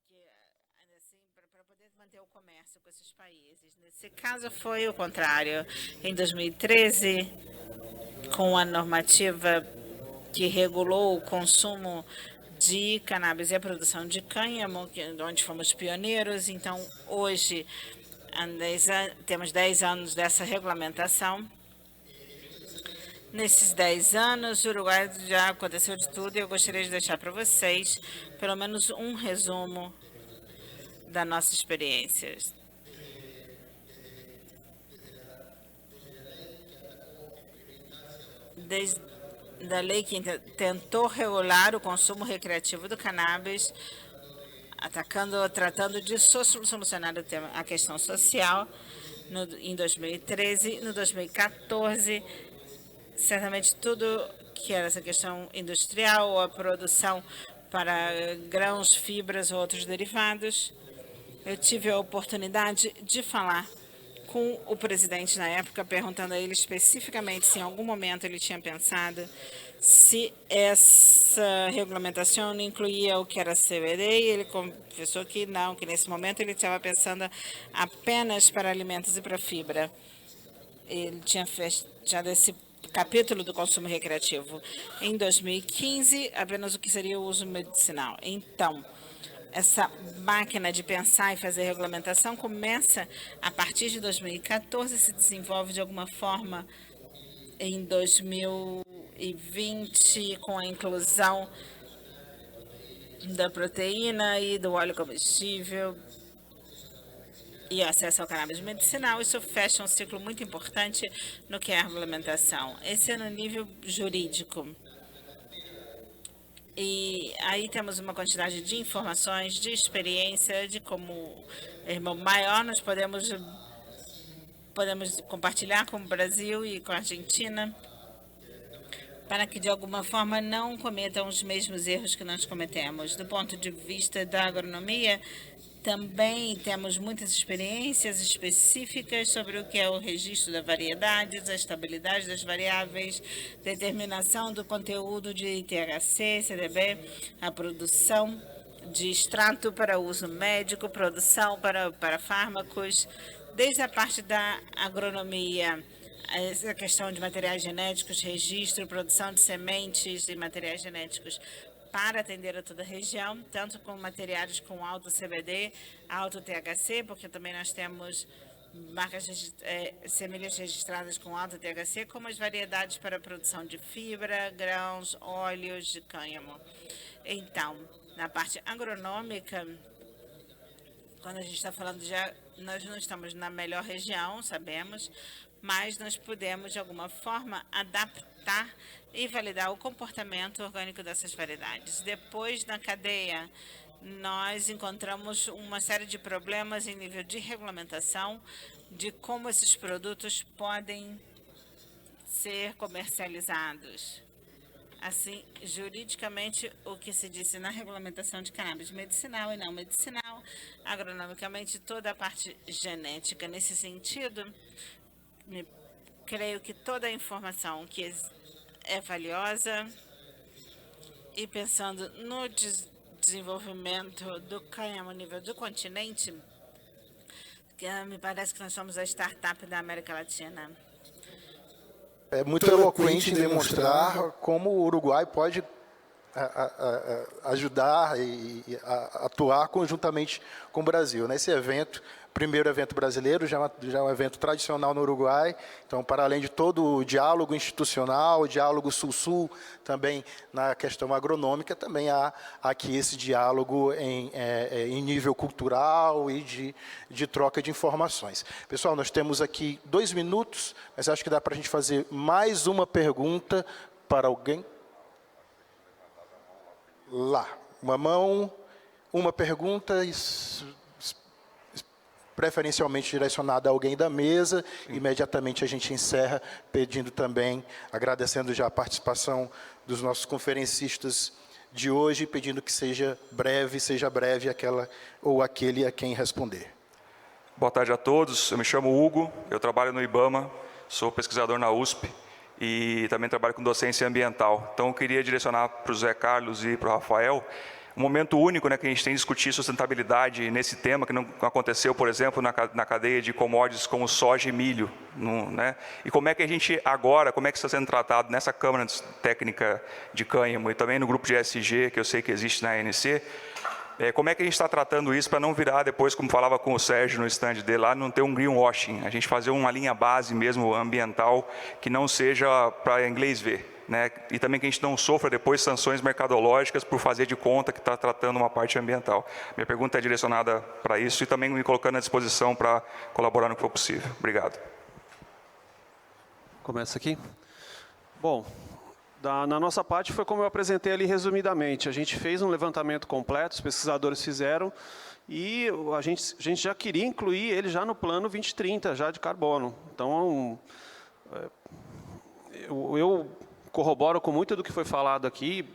e que, assim, para poder manter o comércio com esses países. Nesse caso foi o contrário. Em 2013, com a normativa que regulou o consumo de cannabis e a produção de cânhamo, onde fomos pioneiros, então hoje temos 10 anos dessa regulamentação. Nesses 10 anos, o Uruguai já aconteceu de tudo e eu gostaria de deixar para vocês pelo menos um resumo da nossa experiência. Desde a lei que tentou regular o consumo recreativo do cannabis, tratando de solucionar a questão social em 2013, no 2014, certamente tudo que era essa questão industrial, a produção para grãos, fibras ou outros derivados. Eu tive a oportunidade de falar com o presidente na época, perguntando a ele especificamente se em algum momento ele tinha pensado se essa regulamentação não incluía o que era CBD, e ele confessou que não, que nesse momento ele estava pensando apenas para alimentos e para fibra. Ele tinha fechado esse capítulo do consumo recreativo. Em 2015, apenas o que seria o uso medicinal. Então, essa máquina de pensar e fazer regulamentação começa a partir de 2014, se desenvolve de alguma forma em 2020 com a inclusão da proteína e do óleo comestível e acesso ao cannabis medicinal. Isso fecha um ciclo muito importante no que é a regulamentação. Esse é no nível jurídico. E aí temos uma quantidade de informações, de experiência, de como irmão maior nós podemos compartilhar com o Brasil e com a Argentina, para que de alguma forma não cometam os mesmos erros que nós cometemos. Do ponto de vista da agronomia, também temos muitas experiências específicas sobre o que é o registro da variedade, a estabilidade das variáveis, determinação do conteúdo de THC, CDB, a produção de extrato para uso médico, produção para fármacos, desde a parte da agronomia, essa questão de materiais genéticos, registro, produção de sementes e materiais genéticos para atender a toda a região, tanto com materiais com alto CBD, alto THC, porque também nós temos semilhas registradas com alto THC, como as variedades para a produção de fibra, grãos, óleos de cânhamo. Então, na parte agronômica, quando a gente está falando nós não estamos na melhor região, sabemos, mas nós podemos, de alguma forma, adaptar e validar o comportamento orgânico dessas variedades. Depois, na cadeia, nós encontramos uma série de problemas em nível de regulamentação, de como esses produtos podem ser comercializados. Assim, juridicamente, o que se disse na regulamentação de cannabis medicinal e não medicinal, agronomicamente, toda a parte genética. Nesse sentido, creio que toda a informação que é valiosa, e pensando no desenvolvimento do cânhamo a nível do continente, que me parece que nós somos a startup da América Latina. É muito eloquente demonstrar como o Uruguai pode ajudar e atuar conjuntamente com o Brasil. Nesse evento, primeiro evento brasileiro, já é um evento tradicional no Uruguai, então, para além de todo o diálogo institucional, o diálogo sul-sul, também na questão agronômica, também há aqui esse diálogo em nível cultural e de troca de informações. Pessoal, nós temos aqui 2 minutos, mas acho que dá para a gente fazer mais uma pergunta para alguém. Lá, uma mão, uma pergunta. preferencialmente direcionada a alguém da mesa. Imediatamente a gente encerra pedindo também, agradecendo já a participação dos nossos conferencistas de hoje, pedindo que seja breve aquela ou aquele a quem responder. Boa tarde a todos, eu me chamo Hugo, eu trabalho no IBAMA, sou pesquisador na USP e também trabalho com docência ambiental. Então eu queria direcionar para o Zé Carlos e para o Rafael um momento único, né, que a gente tem de discutir sustentabilidade nesse tema, que não aconteceu, por exemplo, na cadeia de commodities como soja e milho. Né? E como é que a gente agora, como é que está sendo tratado nessa Câmara Técnica de Cânhamo e também no grupo de ESG, que eu sei que existe na ANC, como é que a gente está tratando isso para não virar depois, como falava com o Sérgio no stand dele lá, não ter um greenwashing, a gente fazer uma linha base mesmo ambiental que não seja para inglês ver. Né? E também que a gente não sofra depois sanções mercadológicas por fazer de conta que está tratando uma parte ambiental. Minha pergunta é direcionada para isso e também me colocando à disposição para colaborar no que for possível. Obrigado. Começa aqui. Bom, na nossa parte foi como eu apresentei ali resumidamente. A gente fez um levantamento completo, os pesquisadores fizeram, e a gente já queria incluir ele já no plano 2030, já de carbono. Então, eu corroboro com muito do que foi falado aqui.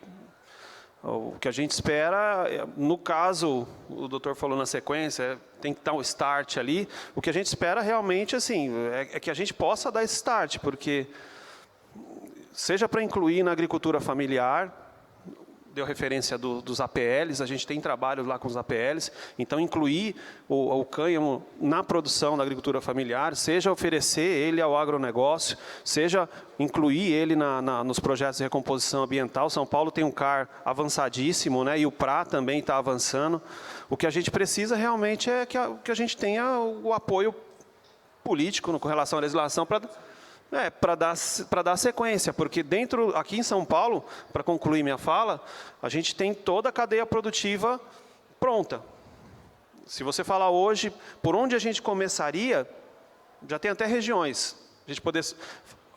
O que a gente espera, no caso, o doutor falou na sequência, tem que dar um start ali. O que a gente espera realmente assim, é que a gente possa dar esse start, porque seja para incluir na agricultura familiar, deu referência dos APLs, a gente tem trabalho lá com os APLs, então incluir o cânhamo na produção da agricultura familiar, seja oferecer ele ao agronegócio, seja incluir ele nos projetos de recomposição ambiental. São Paulo tem um CAR avançadíssimo, né, e o PRA também está avançando. O que a gente precisa realmente é que a gente tenha o apoio político com relação à legislação para dar sequência, porque aqui em São Paulo, para concluir minha fala, a gente tem toda a cadeia produtiva pronta. Se você falar hoje, por onde a gente começaria, já tem até regiões. A gente poder,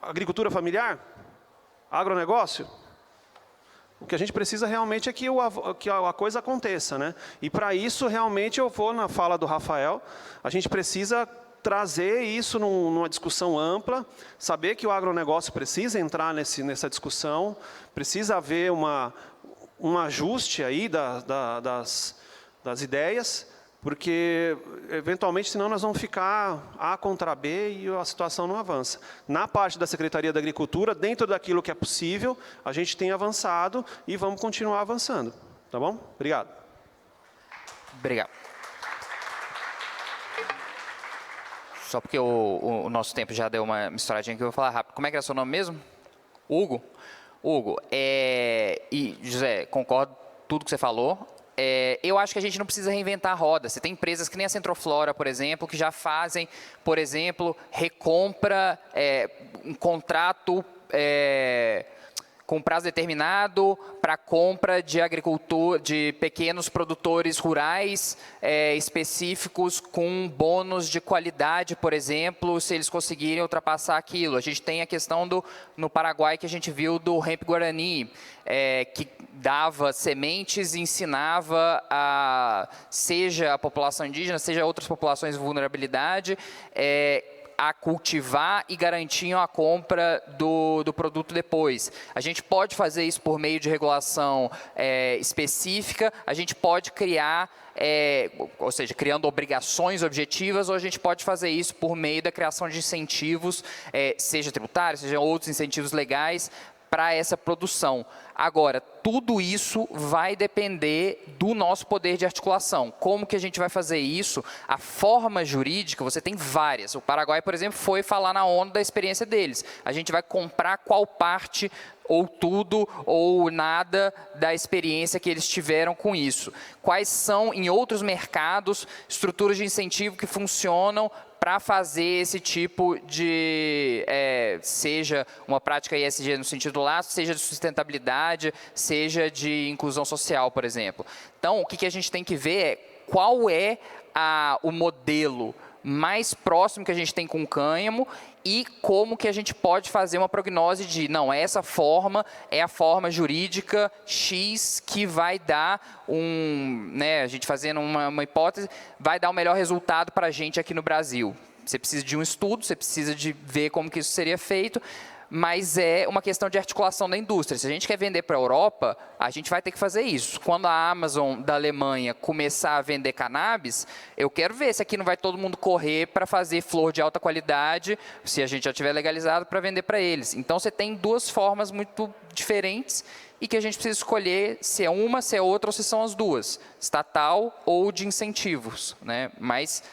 agricultura familiar, agronegócio, o que a gente precisa realmente é que a coisa aconteça, né? E para isso, realmente, eu vou na fala do Rafael, a gente precisa trazer isso numa discussão ampla, saber que o agronegócio precisa entrar nessa discussão, precisa haver um ajuste aí das ideias, porque, eventualmente, senão nós vamos ficar A contra B e a situação não avança. Na parte da Secretaria da Agricultura, dentro daquilo que é possível, a gente tem avançado e vamos continuar avançando. Tá bom? Obrigado. Obrigado. Só porque o nosso tempo já deu uma misturadinha que eu vou falar rápido. Como é que era seu nome mesmo? Hugo? Hugo, e José, concordo com tudo que você falou. Eu acho que a gente não precisa reinventar a roda. Você tem empresas que nem a Centroflora, por exemplo, que já fazem, por exemplo, recompra, um contrato com prazo determinado para compra de agricultura, de pequenos produtores rurais específicos com bônus de qualidade, por exemplo, se eles conseguirem ultrapassar aquilo. A gente tem a questão no Paraguai que a gente viu do Hemp Guarani, que dava sementes e ensinava seja a população indígena, seja outras populações de vulnerabilidade, a cultivar e garantiam a compra do produto depois. A gente pode fazer isso por meio de regulação específica, a gente pode criar, ou seja, criando obrigações objetivas, ou a gente pode fazer isso por meio da criação de incentivos, seja tributários, seja outros incentivos legais, para essa produção. Agora, tudo isso vai depender do nosso poder de articulação. Como que a gente vai fazer isso? A forma jurídica, você tem várias. O Paraguai, por exemplo, foi falar na ONU da experiência deles. A gente vai comprar qual parte, ou tudo, ou nada da experiência que eles tiveram com isso. Quais são, em outros mercados, estruturas de incentivo que funcionam para fazer esse tipo de, seja uma prática ESG no sentido laço, seja de sustentabilidade, seja de inclusão social, por exemplo. Então, o que a gente tem que ver é qual é o modelo mais próximo que a gente tem com o cânhamo e como que a gente pode fazer uma prognose de, não, essa forma é a forma jurídica X que vai dar a gente fazendo uma hipótese, vai dar o melhor resultado para a gente aqui no Brasil. Você precisa de um estudo, você precisa de ver como que isso seria feito, mas é uma questão de articulação da indústria. Se a gente quer vender para a Europa, a gente vai ter que fazer isso. Quando a Amazon da Alemanha começar a vender cannabis, eu quero ver se aqui não vai todo mundo correr para fazer flor de alta qualidade, se a gente já tiver legalizado, para vender para eles. Então, você tem duas formas muito diferentes e que a gente precisa escolher se é uma, se é outra ou se são as duas, estatal ou de incentivos, né? Mas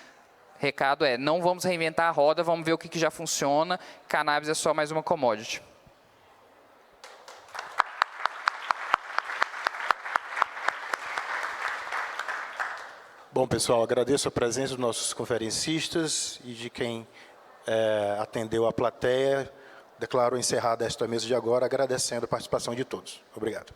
recado é, não vamos reinventar a roda, vamos ver o que já funciona, cannabis é só mais uma commodity. Bom, pessoal, agradeço a presença dos nossos conferencistas e de quem atendeu a plateia. Declaro encerrada esta mesa de agora, agradecendo a participação de todos. Obrigado.